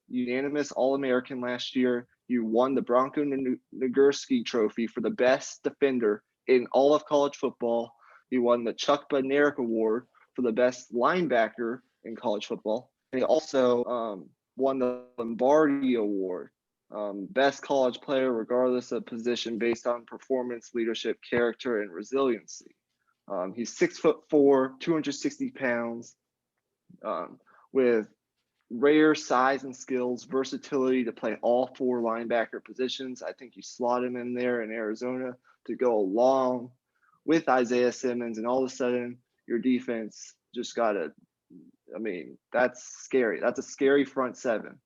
unanimous All-American last year. He won the Bronco Nagurski Trophy for the best defender in all of college football. He won the Chuck Bednarik Award for the best linebacker in college football. And he also won the Lombardi Award, best college player, regardless of position, based on performance, leadership, character, and resiliency. He's 6'4", 260 pounds, with rare size and skills, versatility to play all four linebacker positions. I think you slot him in there in Arizona to go along with Isaiah Simmons, and all of a sudden your defense just got to. I mean, that's scary. That's a scary front seven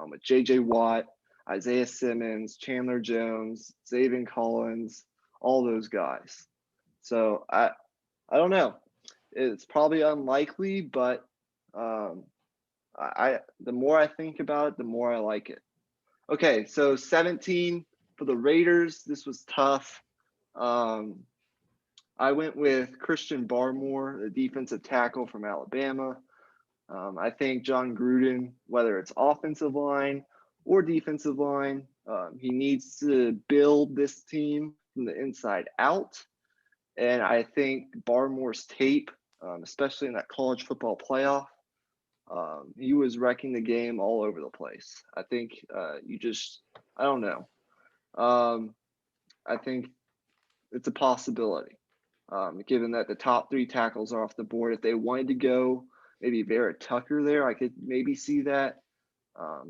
with J.J. Watt, Isaiah Simmons, Chandler Jones, Zaven Collins, all those guys. So I don't know. It's probably unlikely, but the more I think about it, the more I like it. Okay, so 17 for the Raiders. This was tough. I went with Christian Barmore, the defensive tackle from Alabama. I think John Gruden, whether it's offensive line or defensive line, he needs to build this team from the inside out. And I think Barmore's tape, especially in that college football playoff, he was wrecking the game all over the place. I think I don't know. I think it's a possibility, given that the top three tackles are off the board. If they wanted to go maybe Vera Tucker there, I could maybe see that.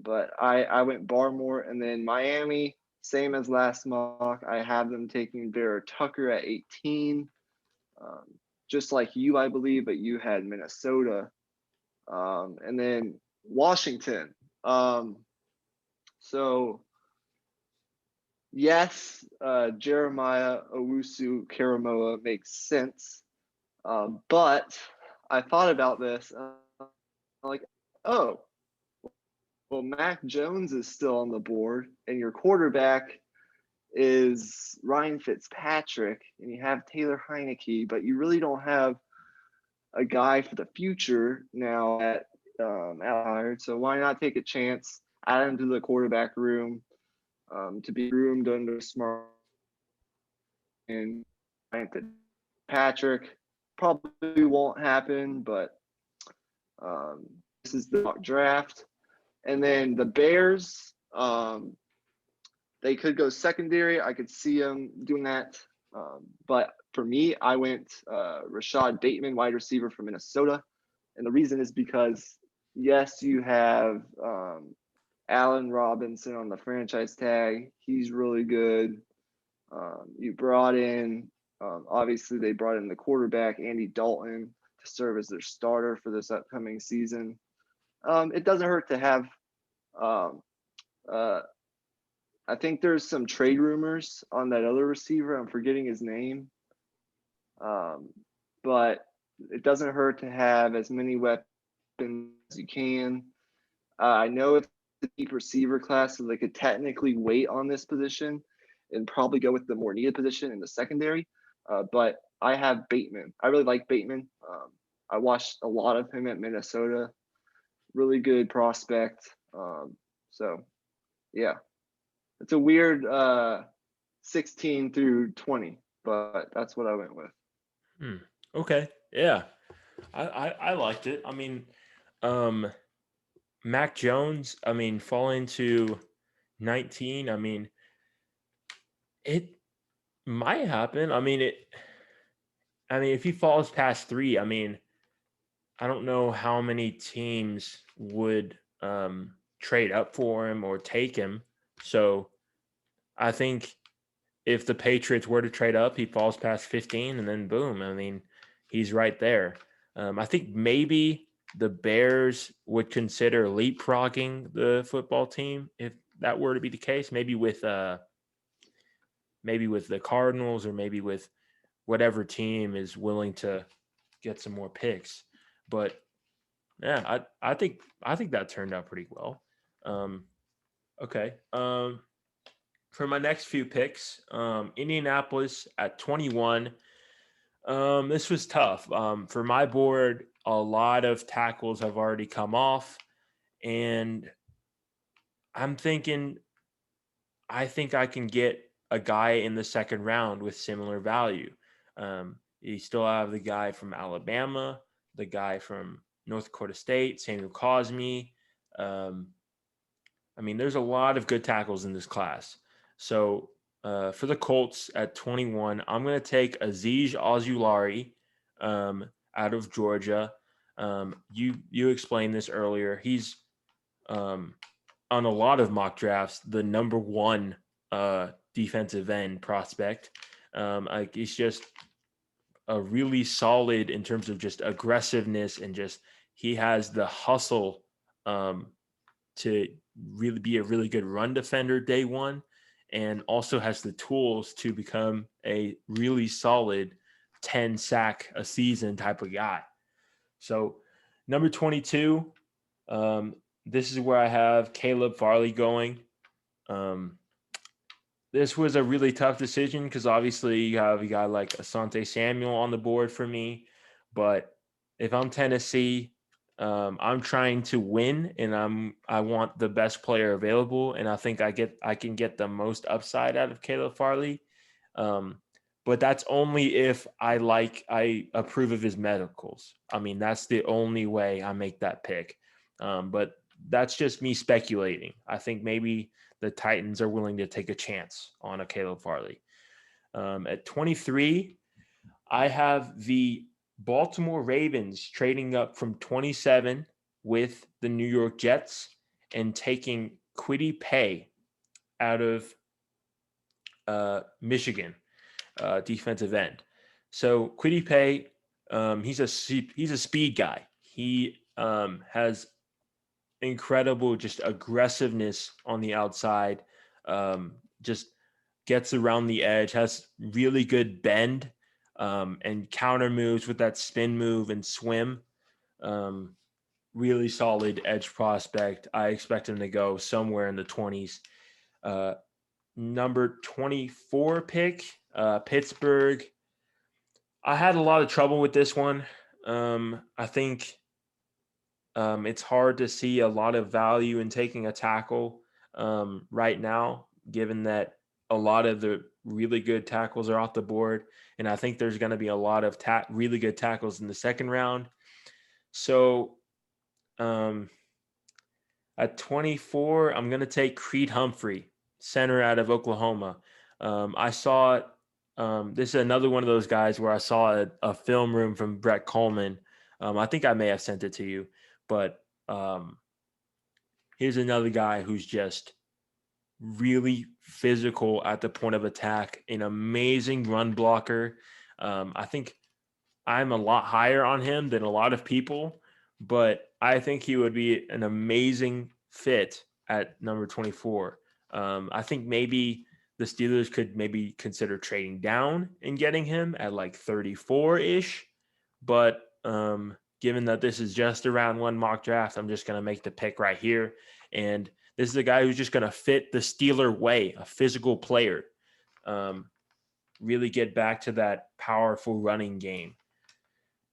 But I went Barmore, and then Miami, same as last mock. I have them taking Vera Tucker at 18, just like you, I believe, but you had Minnesota. And then Washington. So yes, Jeremiah Owusu Karamoa makes sense, but I thought about this. Like, oh, well, Mac Jones is still on the board, and your quarterback is Ryan Fitzpatrick, and you have Taylor Heineke, but you really don't have a guy for the future now at hired. So why not take a chance, add him to the quarterback room, to be groomed under smart and Ryan Fitzpatrick. Probably won't happen, but this is the mock draft. And then the Bears, they could go secondary. I could see them doing that. But for me, I went Rashad Bateman, wide receiver from Minnesota. And the reason is because, yes, you have Allen Robinson on the franchise tag. He's really good. You brought in, obviously, they brought in the quarterback, Andy Dalton, to serve as their starter for this upcoming season. It doesn't hurt to have. Um, uh, I think there's some trade rumors on that other receiver. I'm forgetting his name. But it doesn't hurt to have as many weapons as you can. I know it's a deep receiver class, so they could technically wait on this position and probably go with the more needed position in the secondary. But I have Bateman. I really like Bateman. I watched a lot of him at Minnesota. Really good prospect. So, yeah, it's a weird 16 through 20, but that's what I went with. Okay. Yeah. I liked it. I mean, Mac Jones, I mean, falling to 19, I mean, it might happen. I mean, if he falls past 3, I mean, I don't know how many teams would trade up for him or take him. So I think if the Patriots were to trade up, he falls past 15 and then boom. I mean, he's right there. I think maybe the Bears would consider leapfrogging the football team if that were to be the case. Maybe with the Cardinals or maybe with whatever team is willing to get some more picks. But yeah, I think that turned out pretty well. Okay. For my next few picks, Indianapolis at 21. This was tough. For my board, a lot of tackles have already come off, and I'm thinking I think I can get a guy in the second round with similar value. You still have the guy from Alabama, the guy from North Dakota State, Samuel Cosme. Um, I mean, there's a lot of good tackles in this class. So for the Colts at 21, I'm going to take Azeez Ojulari out of Georgia. You explained this earlier. He's on a lot of mock drafts the number 1 defensive end prospect. He's just a really solid in terms of just aggressiveness and just he has the hustle to really be a really good run defender day one and also has the tools to become a really solid 10 sack a season type of guy. So number 22, this is where I have Caleb Farley going. This was a really tough decision because obviously you have a guy like Asante Samuel on the board for me. But if I'm Tennessee, I'm trying to win and I want the best player available. And I think I can get the most upside out of Caleb Farley. But that's only if I approve of his medicals. I mean, that's the only way I make that pick. But that's just me speculating. I think maybe the Titans are willing to take a chance on a Caleb Farley. At 23, I have the Baltimore Ravens trading up from 27 with the New York Jets and taking Kwity Paye out of Michigan, defensive end. So Kwity Paye, he's a speed guy. He has incredible just aggressiveness on the outside, just gets around the edge, has really good bend and counter moves with that spin move and swim. Really solid edge prospect. I expect him to go somewhere in the 20s. Number 24 pick, Pittsburgh. I had a lot of trouble with this one. I think it's hard to see a lot of value in taking a tackle right now, given that a lot of the really good tackles are off the board. And I think there's going to be a lot of really good tackles in the second round. So at 24, I'm going to take Creed Humphrey, center out of Oklahoma. I saw this is another one of those guys where I saw a film room from Brett Coleman. I think I may have sent it to you. But here's another guy who's just really physical at the point of attack, an amazing run blocker. I think I'm a lot higher on him than a lot of people, but I think he would be an amazing fit at number 24. I think maybe the Steelers could maybe consider trading down and getting him at like 34 ish. But given that this is just a round one mock draft, I'm just going to make the pick right here. And this is a guy who's just going to fit the Steeler way, a physical player. Really get back to that powerful running game.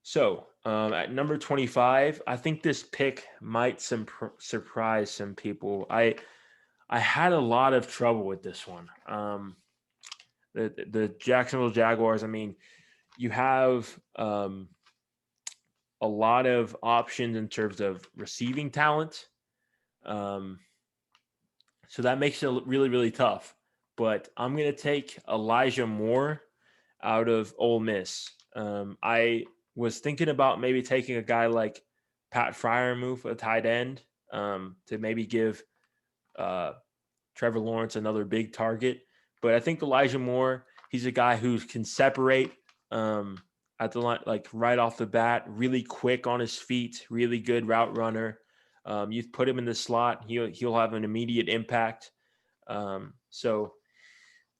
So at number 25, I think this pick might surprise some people. I had a lot of trouble with this one. The Jacksonville Jaguars, I mean, you have a lot of options in terms of receiving talent. So that makes it really, really tough. But I'm going to take Elijah Moore out of Ole Miss. I was thinking about maybe taking a guy like Pat Fryermuth, a tight end, to maybe give Trevor Lawrence another big target. But I think Elijah Moore, he's a guy who can separate at the line, like right off the bat, really quick on his feet, really good route runner. You put him in the slot, he'll have an immediate impact. So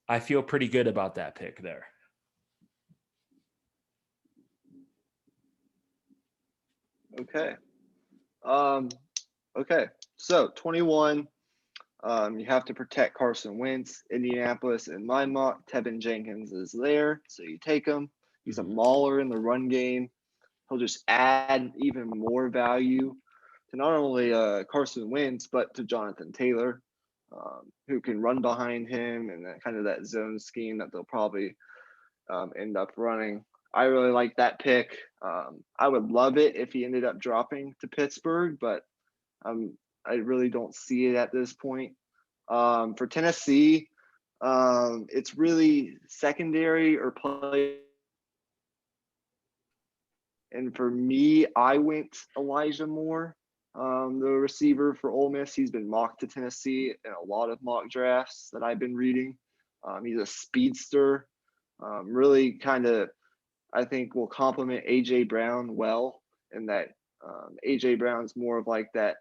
I feel pretty good about that pick there. Okay. Okay. So 21. You have to protect Carson Wentz. Indianapolis, in my mock, Tevin Jenkins is there, so you take him. He's a mauler in the run game. He'll just add even more value to not only Carson Wentz, but to Jonathan Taylor, who can run behind him and that kind of that zone scheme that they'll probably end up running. I really like that pick. I would love it if he ended up dropping to Pittsburgh, but I really don't see it at this point. For Tennessee, it's really secondary or play. And for me, I went Elijah Moore, the receiver for Ole Miss. He's been mocked to Tennessee in a lot of mock drafts that I've been reading. He's a speedster, really kind of, I think, will complement A.J. Brown well, in that A.J. Brown's more of like that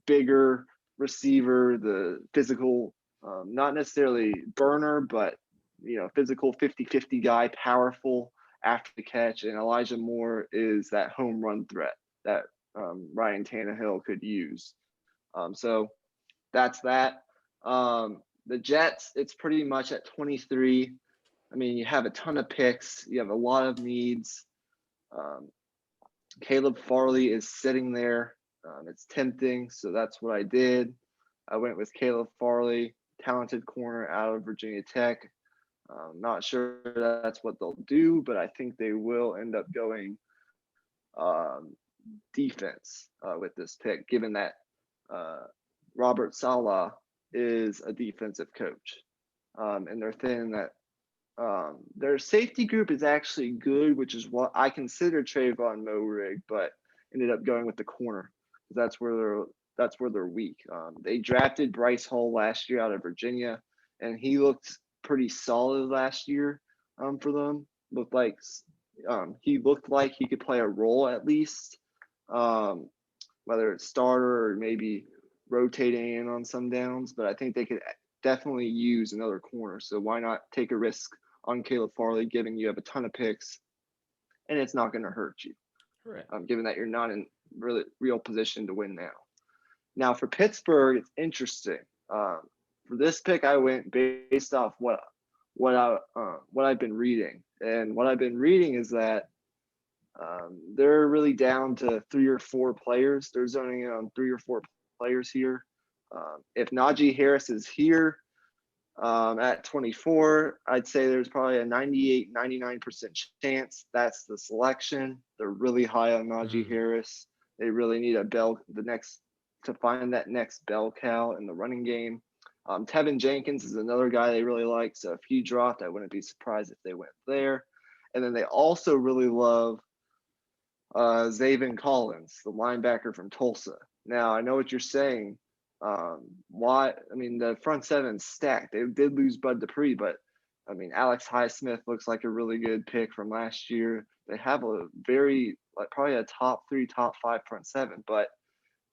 bigger receiver, the physical, not necessarily burner, but physical 50-50 guy, powerful after the catch. And Elijah Moore is that home run threat that Ryan Tannehill could use. So that's that. The Jets, it's pretty much at 23. I mean, you have a ton of picks. You have a lot of needs. Caleb Farley is sitting there. It's tempting, so that's what I did. I went with Caleb Farley, talented corner out of Virginia Tech. Not sure that's what they'll do, but I think they will end up going defense with this pick, given that Robert Saleh is a defensive coach. And they're thin that their safety group is actually good, which is what I consider Trayvon Moehrig, but ended up going with the corner. That's where they're weak. They drafted Bryce Hall last year out of Virginia, and he looked pretty solid last year for them. He looked like he could play a role at least, whether it's starter or maybe rotating in on some downs. But I think they could definitely use another corner. So why not take a risk on Caleb Farley, given you have a ton of picks, and it's not going to hurt you, Right. given that you're not in really real position to win now. Now for Pittsburgh, it's interesting. For this pick, I went based off what I've been reading, and what I've been reading is that they're really down to 3 or 4 players. They're zoning in on 3 or 4 players here. If Najee Harris is here at 24, I'd say there's probably a 99% chance that's the selection. They're really high on Najee Harris. They really need to find that next bell cow in the running game. Tevin Jenkins is another guy they really like. So if he dropped, I wouldn't be surprised if they went there. And then they also really love Zaven Collins, the linebacker from Tulsa. Now, I know what you're saying. Why? I mean, the front seven's stacked. They did lose Bud Dupree, but I mean, Alex Highsmith looks like a really good pick from last year. They have a very probably a top 3, top 5 front seven, but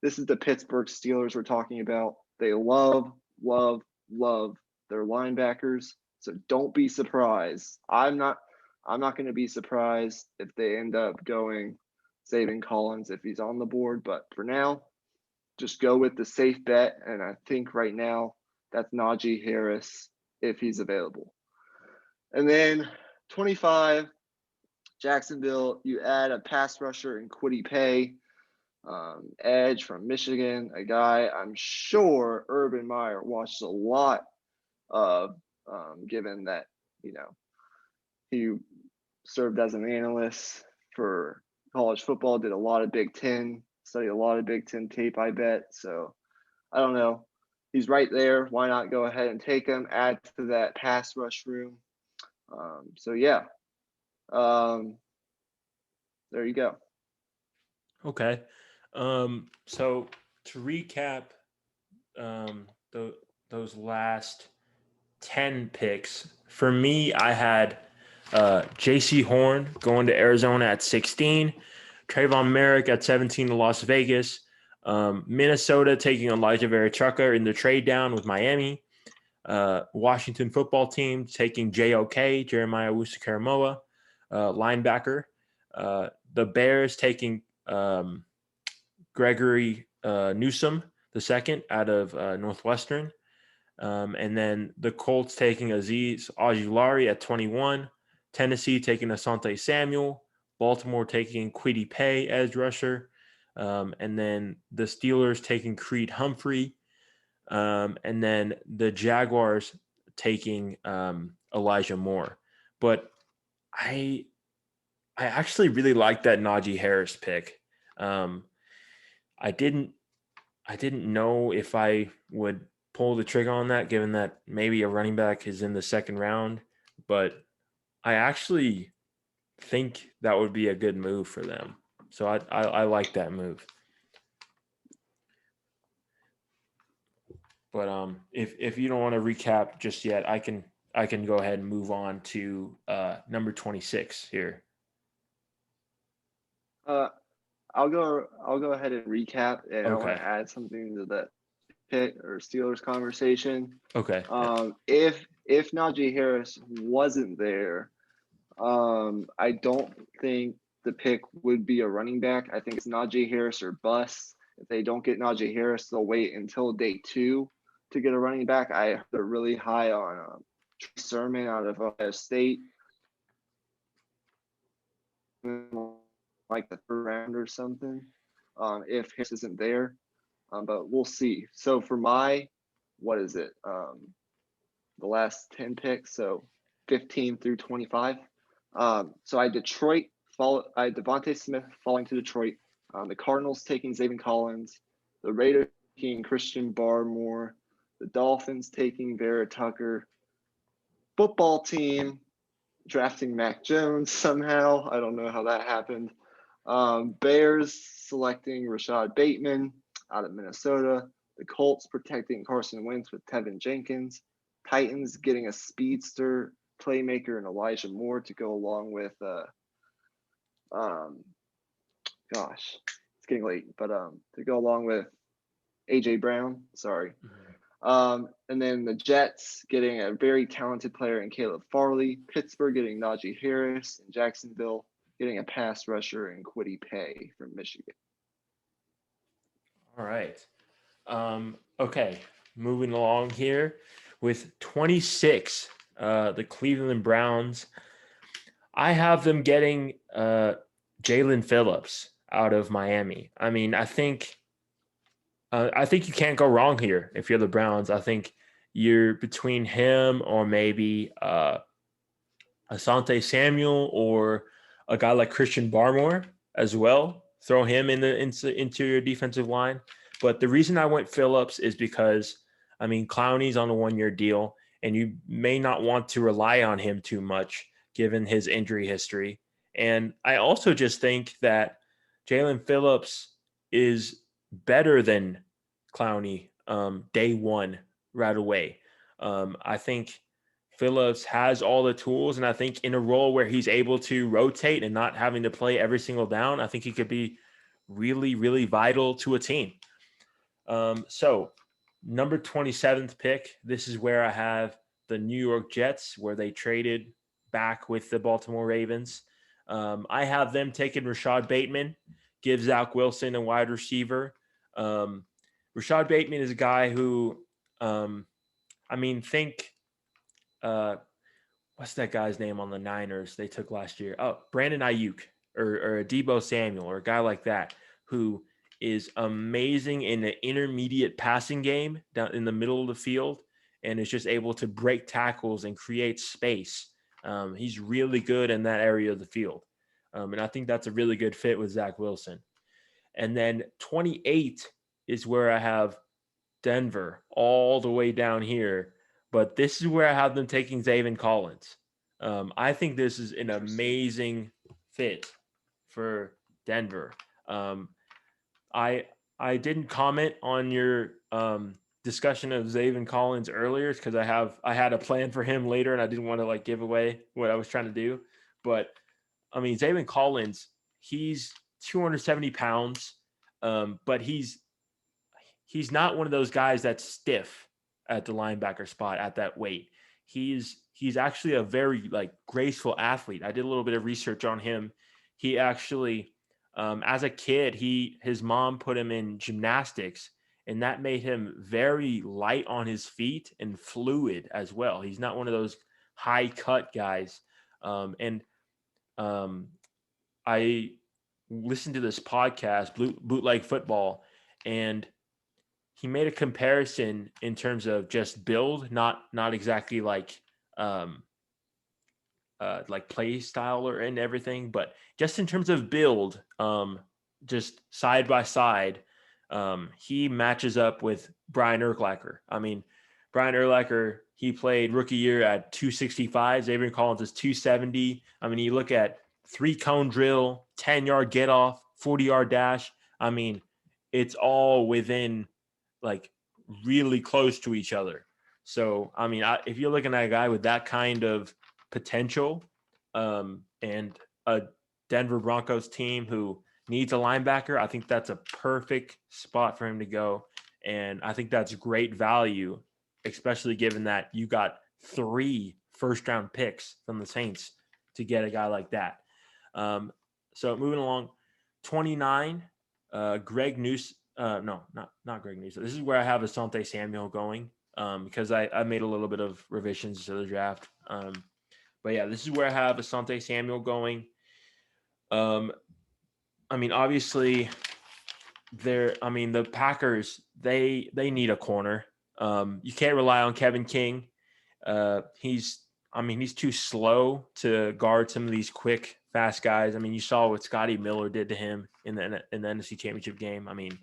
this is the Pittsburgh Steelers we're talking about. They love, love, love their linebackers. So don't be surprised. I'm not going to be surprised if they end up going Zaven Collins if he's on the board. But for now, just go with the safe bet. And I think right now that's Najee Harris if he's available. And then 25, Jacksonville, you add a pass rusher in Kwity Paye. Edge from Michigan, a guy I'm sure Urban Meyer watched a lot of, given that, he served as an analyst for college football, did a lot of Big Ten, studied a lot of Big Ten tape, I bet. So I don't know. He's right there. Why not go ahead and take him, add to that pass rush room? So, yeah. There you go. Okay. So to recap, those last 10 picks, for me, I had J.C. Horn going to Arizona at 16, Trayvon Merrick at 17 to Las Vegas, Minnesota taking Elijah Vera Tucker in the trade down with Miami, Washington football team taking JOK, Jeremiah Owusu-Koramoah, linebacker, the Bears taking Gregory Newsome the second out of Northwestern. And then the Colts taking Azeez Ojulari at 21. Tennessee taking Asante Samuel. Baltimore taking Kwity Paye, edge rusher. And then the Steelers taking Creed Humphrey. And then the Jaguars taking Elijah Moore. But I actually really like that Najee Harris pick. I didn't know if I would pull the trigger on that, given that maybe a running back is in the second round, but I actually think that would be a good move for them. So I like that move. But if you don't want to recap just yet, I can go ahead and move on to number 26 here. I'll go ahead and recap, and I want Okay. to add something to that Pitt or Steelers conversation. Okay. If Najee Harris wasn't there, I don't think the pick would be a running back. I think it's Najee Harris or bust. If they don't get Najee Harris, they'll wait until day 2 to get a running back. They're really high on Trey Sermon out of Ohio State, like the third round or something. If Harris isn't there, but we'll see. So for my, what is it? The last 10 picks, so 15 through 25. So I had Detroit, I had Devontae Smith falling to Detroit. The Cardinals taking Zaven Collins. The Raiders taking Christian Barmore. The Dolphins taking Vera Tucker. Football team drafting Mac Jones somehow. I don't know how that happened. Bears selecting Rashad Bateman out of Minnesota. The Colts protecting Carson Wentz with Tevin Jenkins. Titans getting a speedster playmaker and Elijah Moore to go along with it's getting late, but to go along with AJ Brown. Sorry. And then the Jets getting a very talented player in Caleb Farley. Pittsburgh getting Najee Harris, and Jacksonville getting a pass rusher in Kwity Paye from Michigan. All right. Okay. Moving along here with 26, the Cleveland Browns. I have them getting Jalen Phillips out of Miami. I mean, I think you can't go wrong here if you're the Browns. I think you're between him or maybe Asante Samuel or a guy like Christian Barmore as well. Throw him in the interior defensive line. But the reason I went Phillips is because, I mean, Clowney's on a 1-year deal, and you may not want to rely on him too much given his injury history. And I also just think that Jalen Phillips is better than Clowney day one right away. I think Phillips has all the tools, and I think in a role where he's able to rotate and not having to play every single down, I think he could be really, really vital to a team. So number 27th pick, this is where I have the New York Jets, where they traded back with the Baltimore Ravens. I have them taking Rashad Bateman, give Zach Wilson a wide receiver. Rashad Bateman is a guy who, think what's that guy's name on the Niners they took last year? Oh, Brandon Ayuk or Debo Samuel or a guy like that who is amazing in the intermediate passing game down in the middle of the field and is just able to break tackles and create space. He's really good in that area of the field. And I think that's a really good fit with Zach Wilson. And then 28 is where I have Denver all the way down here. But this is where I have them taking Zaven Collins. I think this is an amazing fit for Denver. I I didn't comment on your discussion of Zaven Collins earlier because I had a plan for him later and I didn't want to like give away what I was trying to do. But I mean, Zaven Collins, he's 270 pounds, but he's not one of those guys that's stiff at the linebacker spot at that weight. He's actually a very like graceful athlete. I did a little bit of research on him. He actually, as a kid, his mom put him in gymnastics, and that made him very light on his feet and fluid as well. He's not one of those high cut guys. And I listened to this podcast, Bootleg Football, and he made a comparison in terms of just build, not exactly like play style or and everything, but just in terms of build, just side by side, he matches up with Brian Urlacher. I mean, Brian Urlacher, he played rookie year at 265. Xavier Collins is 270. I mean, you look at 3-cone drill, 10-yard get off, 40-yard dash. I mean, it's all within like really close to each other. So, I mean, if you're looking at a guy with that kind of potential and a Denver Broncos team who needs a linebacker, I think that's a perfect spot for him to go. And I think that's great value, especially given that you got 3 first-round picks from the Saints to get a guy like that. So moving along, 29, Greg News. No, not Greg News. This is where I have Asante Samuel going because I made a little bit of revisions to the draft. But yeah, this is where I have Asante Samuel going. I mean, obviously, the Packers they need a corner. You can't rely on Kevin King. He's too slow to guard some of these quick, fast guys. I mean, you saw what Scotty Miller did to him in the NFC Championship game. I mean,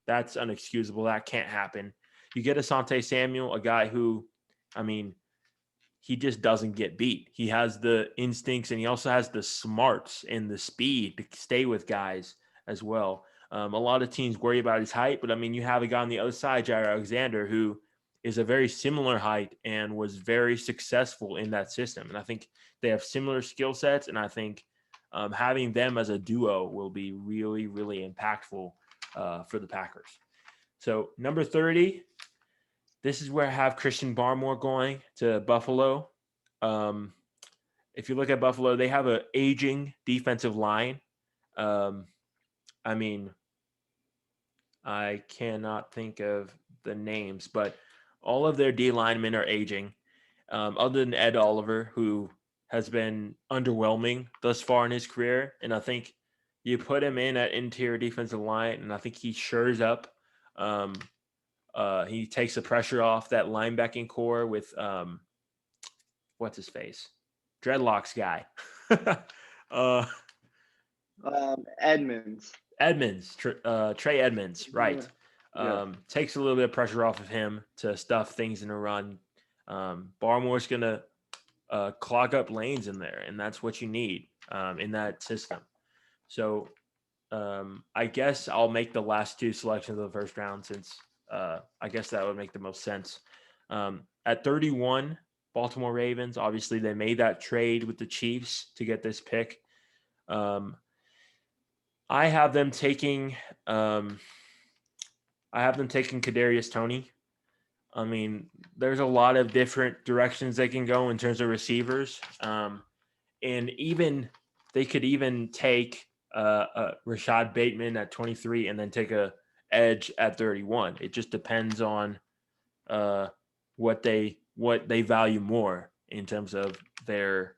that's unexcusable. That can't happen. You get Asante Samuel, a guy who, I mean, he just doesn't get beat. He has the instincts and he also has the smarts and the speed to stay with guys as well. A lot of teams worry about his height, but I mean, you have a guy on the other side, Jair Alexander, who is a very similar height and was very successful in that system. And I think they have similar skill sets. And I think having them as a duo will be really, really impactful for the Packers. So number 30, this is where I have Christian Barmore going to Buffalo. If you look at Buffalo, they have an aging defensive line. I mean, I cannot think of the names, but all of their D linemen are aging. Other than Ed Oliver, who has been underwhelming thus far in his career. And I think you put him in at interior defensive line, and I think he shores up. He takes the pressure off that linebacking core with what's his face? Dreadlocks guy. Edmonds. Trey Edmonds, right. Yeah. Takes a little bit of pressure off of him to stuff things in a run. Barmore's going to clog up lanes in there, and that's what you need in that system. So I guess I'll make the last 2 selections of the first round since I guess that would make the most sense. At 31, Baltimore Ravens. Obviously, they made that trade with the Chiefs to get this pick. I have them taking Kadarius Toney. I mean, there's a lot of different directions they can go in terms of receivers, and even they could even take Rashad Bateman at 23 and then take a edge at 31. It just depends on what they value more in terms of their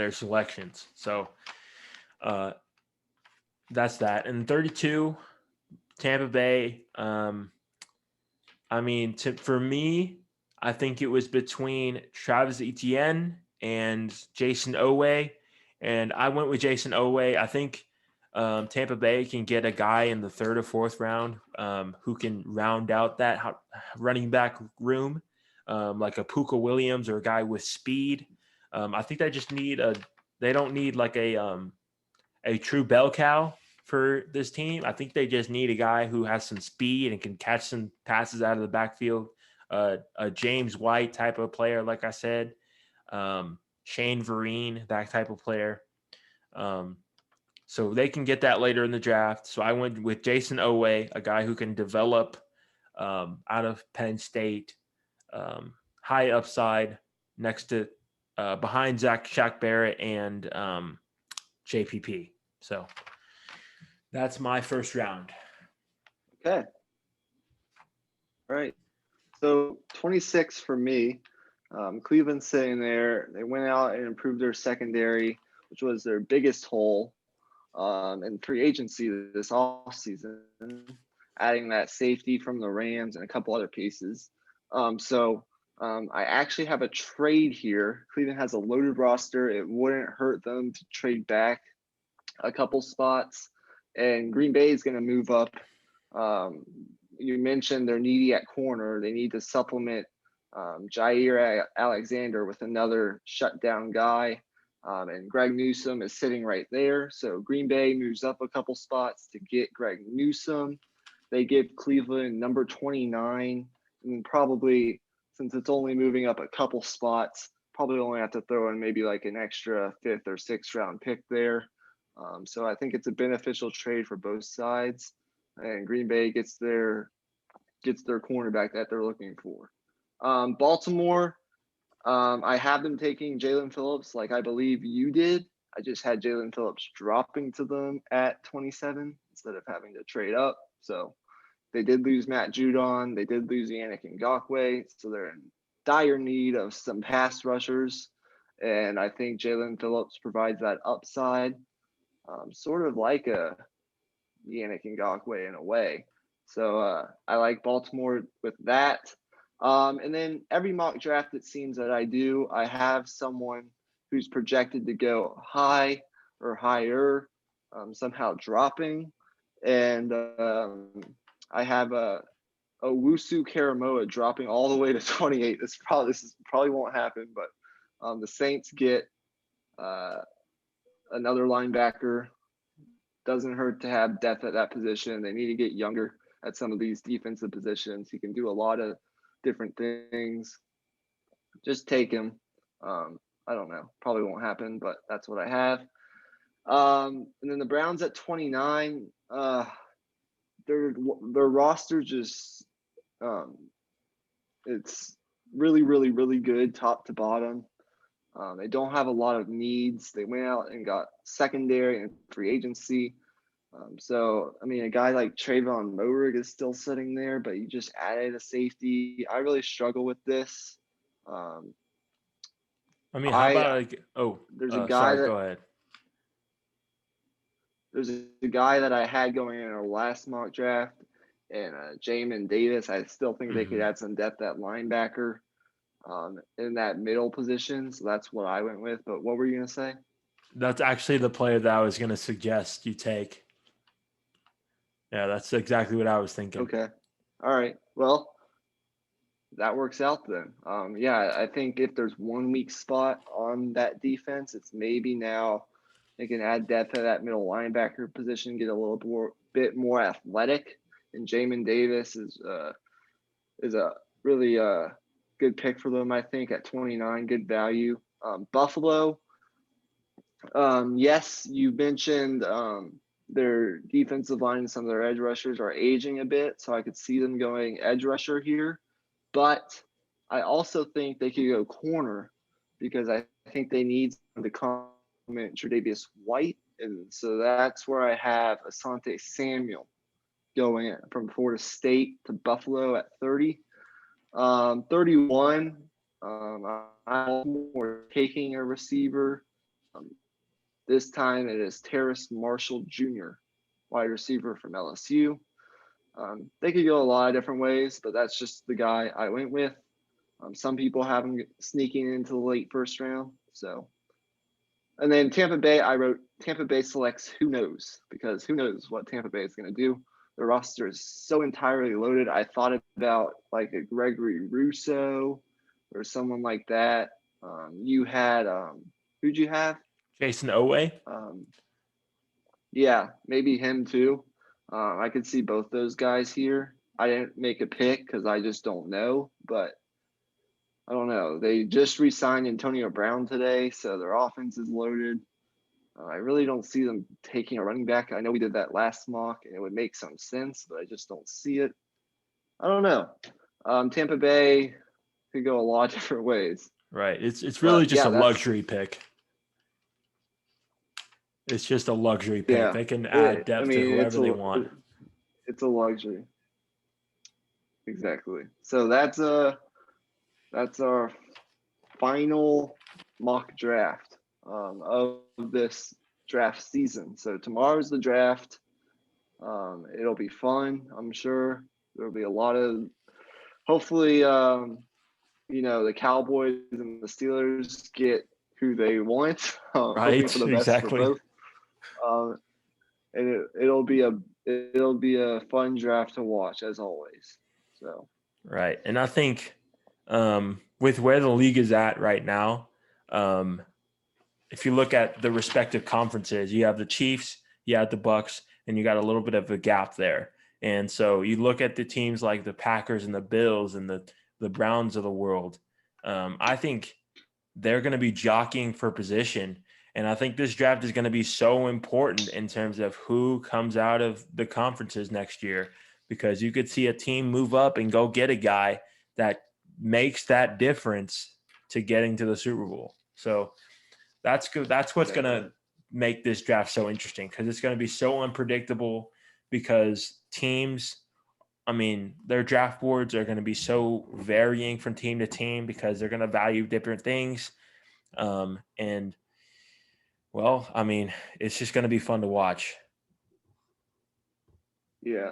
selections. So that's that. And 32, Tampa Bay. For me, I think it was between Travis Etienne and Jason Owe, and I went with Jason Owe. I think Tampa Bay can get a guy in the third or fourth round who can round out that running back room, like a Puka Williams or a guy with speed. I think they just need they don't need like a true bell cow for this team. I think they just need a guy who has some speed and can catch some passes out of the backfield. A James White type of player, like I said, Shane Vereen, that type of player. So they can get that later in the draft. So I went with Jason Owe, a guy who can develop out of Penn State, high upside, next to behind Shaq Barrett and JPP. So that's my first round. Okay. All right. So 26 for me. Cleveland's sitting there. They went out and improved their secondary, which was their biggest hole in free agency this offseason, adding that safety from the Rams and a couple other pieces. I actually have a trade here. Cleveland has a loaded roster. It wouldn't hurt them to trade back a couple spots, and Green Bay is going to move up. You mentioned they're needy at corner. They need to supplement Jair Alexander with another shutdown guy. And Greg Newsome is sitting right there. So Green Bay moves up a couple spots to get Greg Newsome. They give Cleveland number 29, and probably, since it's only moving up a couple spots, probably only have to throw in maybe like an extra 5th or 6th round pick there. So I think it's a beneficial trade for both sides, and Green Bay gets their cornerback that they're looking for. Baltimore, I have them taking Jalen Phillips, like I believe you did. I just had Jalen Phillips dropping to them at 27 instead of having to trade up. So they did lose Matt Judon. They did lose Yannick Ngakoue. So they're in dire need of some pass rushers. And I think Jalen Phillips provides that upside, sort of like a Yannick Ngakoue in a way. So I like Baltimore with that. And then every mock draft, it seems that I do, I have someone who's projected to go high or higher, somehow dropping. And I have a Owusu Karamoa dropping all the way to 28. This probably won't happen, but the Saints get another linebacker. Doesn't hurt to have depth at that position. They need to get younger at some of these defensive positions. He can do a lot of different things. Just take him. I don't know. Probably won't happen, but that's what I have. And then the Browns at 29. Their roster just it's really, really, really good top to bottom. They don't have a lot of needs. They went out and got secondary and free agency. So, I mean, a guy like Trayvon Moehrig is still sitting there, but you just added a safety. I really struggle with this. How about there's a guy go ahead. There's a guy that I had going in our last mock draft, and Jamin Davis. I still think they could add some depth at linebacker in that middle position. So that's what I went with. But what were you going to say? That's actually the player that I was going to suggest you take. Yeah, that's exactly what I was thinking. Okay. All right. Well, that works out then. I think if there's one weak spot on that defense, it's maybe now they can add depth at that middle linebacker position, get a little bit more athletic. And Jamin Davis is a really good pick for them, I think, at 29, good value. Buffalo, yes, you mentioned their defensive line and some of their edge rushers are aging a bit, so I could see them going edge rusher here. But I also think they could go corner because I think they need to complement Tre'Davious White. And so that's where I have Asante Samuel going from Florida State to Buffalo at 30. 31, I'm more taking a receiver. This time it is Terrace Marshall Jr., wide receiver from LSU. They could go a lot of different ways, but that's just the guy I went with. Some people have him sneaking into the late first round. So, and then Tampa Bay, I wrote Tampa Bay selects who knows, because who knows what Tampa Bay is going to do. The roster is so entirely loaded. I thought about like a Gregory Rousseau or someone like that. You had who'd you have? Jason Owe. Yeah, maybe him too. I could see both those guys here. I didn't make a pick because I just don't know, but I don't know. They just re-signed Antonio Brown today, so their offense is loaded. I really don't see them taking a running back. I know we did that last mock, and it would make some sense, but I just don't see it. I don't know. Tampa Bay could go a lot of different ways. Right. It's really just a luxury pick. It's just a luxury pick. Yeah, they can add depth to whoever they want. It's a luxury. Exactly. So that's our final mock draft of this draft season. So tomorrow's the draft. It'll be fun, I'm sure. There'll be a lot of, hopefully, the Cowboys and the Steelers get who they want. Right, for the best exactly. For both. And it'll be a fun draft to watch as always. So. Right, and I think with where the league is at right now, if you look at the respective conferences, you have the Chiefs, you have the Bucks, and you got a little bit of a gap there. And so you look at the teams like the Packers and the Bills and the Browns of the world. I think they're going to be jockeying for position. And I think this draft is going to be so important in terms of who comes out of the conferences next year, because you could see a team move up and go get a guy that makes that difference to getting to the Super Bowl. So that's good. That's what's going to make this draft so interesting, because it's going to be so unpredictable, because teams, their draft boards are going to be so varying from team to team because they're going to value different things. It's just going to be fun to watch. Yeah.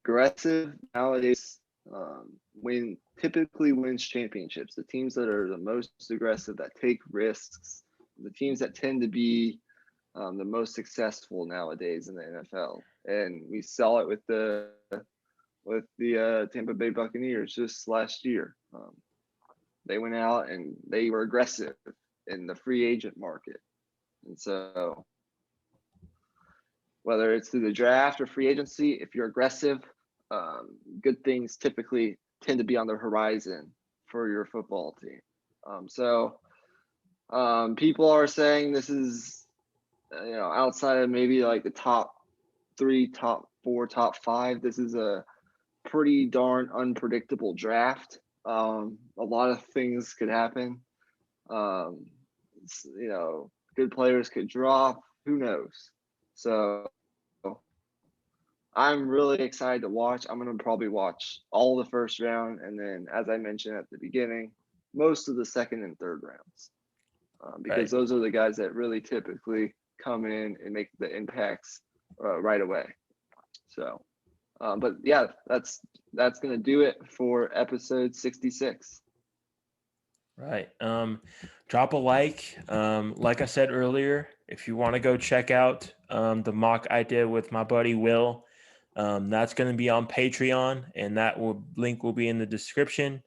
Aggressive nowadays typically wins championships. The teams that are the most aggressive, that take risks, the teams that tend to be the most successful nowadays in the NFL. And we saw it with the Tampa Bay Buccaneers just last year. They went out and they were aggressive in the free agent market. And so whether it's through the draft or free agency, if you're aggressive, good things typically tend to be on the horizon for your football team. People are saying this is, outside of maybe like the top 3, top 4, top 5, this is a pretty darn unpredictable draft. A lot of things could happen. Good players could drop. Who knows? So I'm really excited to watch. I'm going to probably watch all the first round, and then, as I mentioned at the beginning, most of the second and third rounds, because those are the guys that really typically come in and make the impacts right away. So, but yeah, that's going to do it for episode 66. Right. Drop a like. Like I said earlier, if you want to go check out the mock I did with my buddy Will, that's going to be on Patreon, and link will be in the description.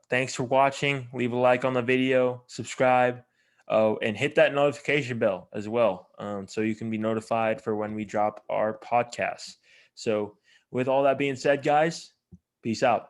Thanks for watching. Leave a like on the video, subscribe, and hit that notification bell as well, so you can be notified for when we drop our podcasts. So with all that being said, guys, peace out.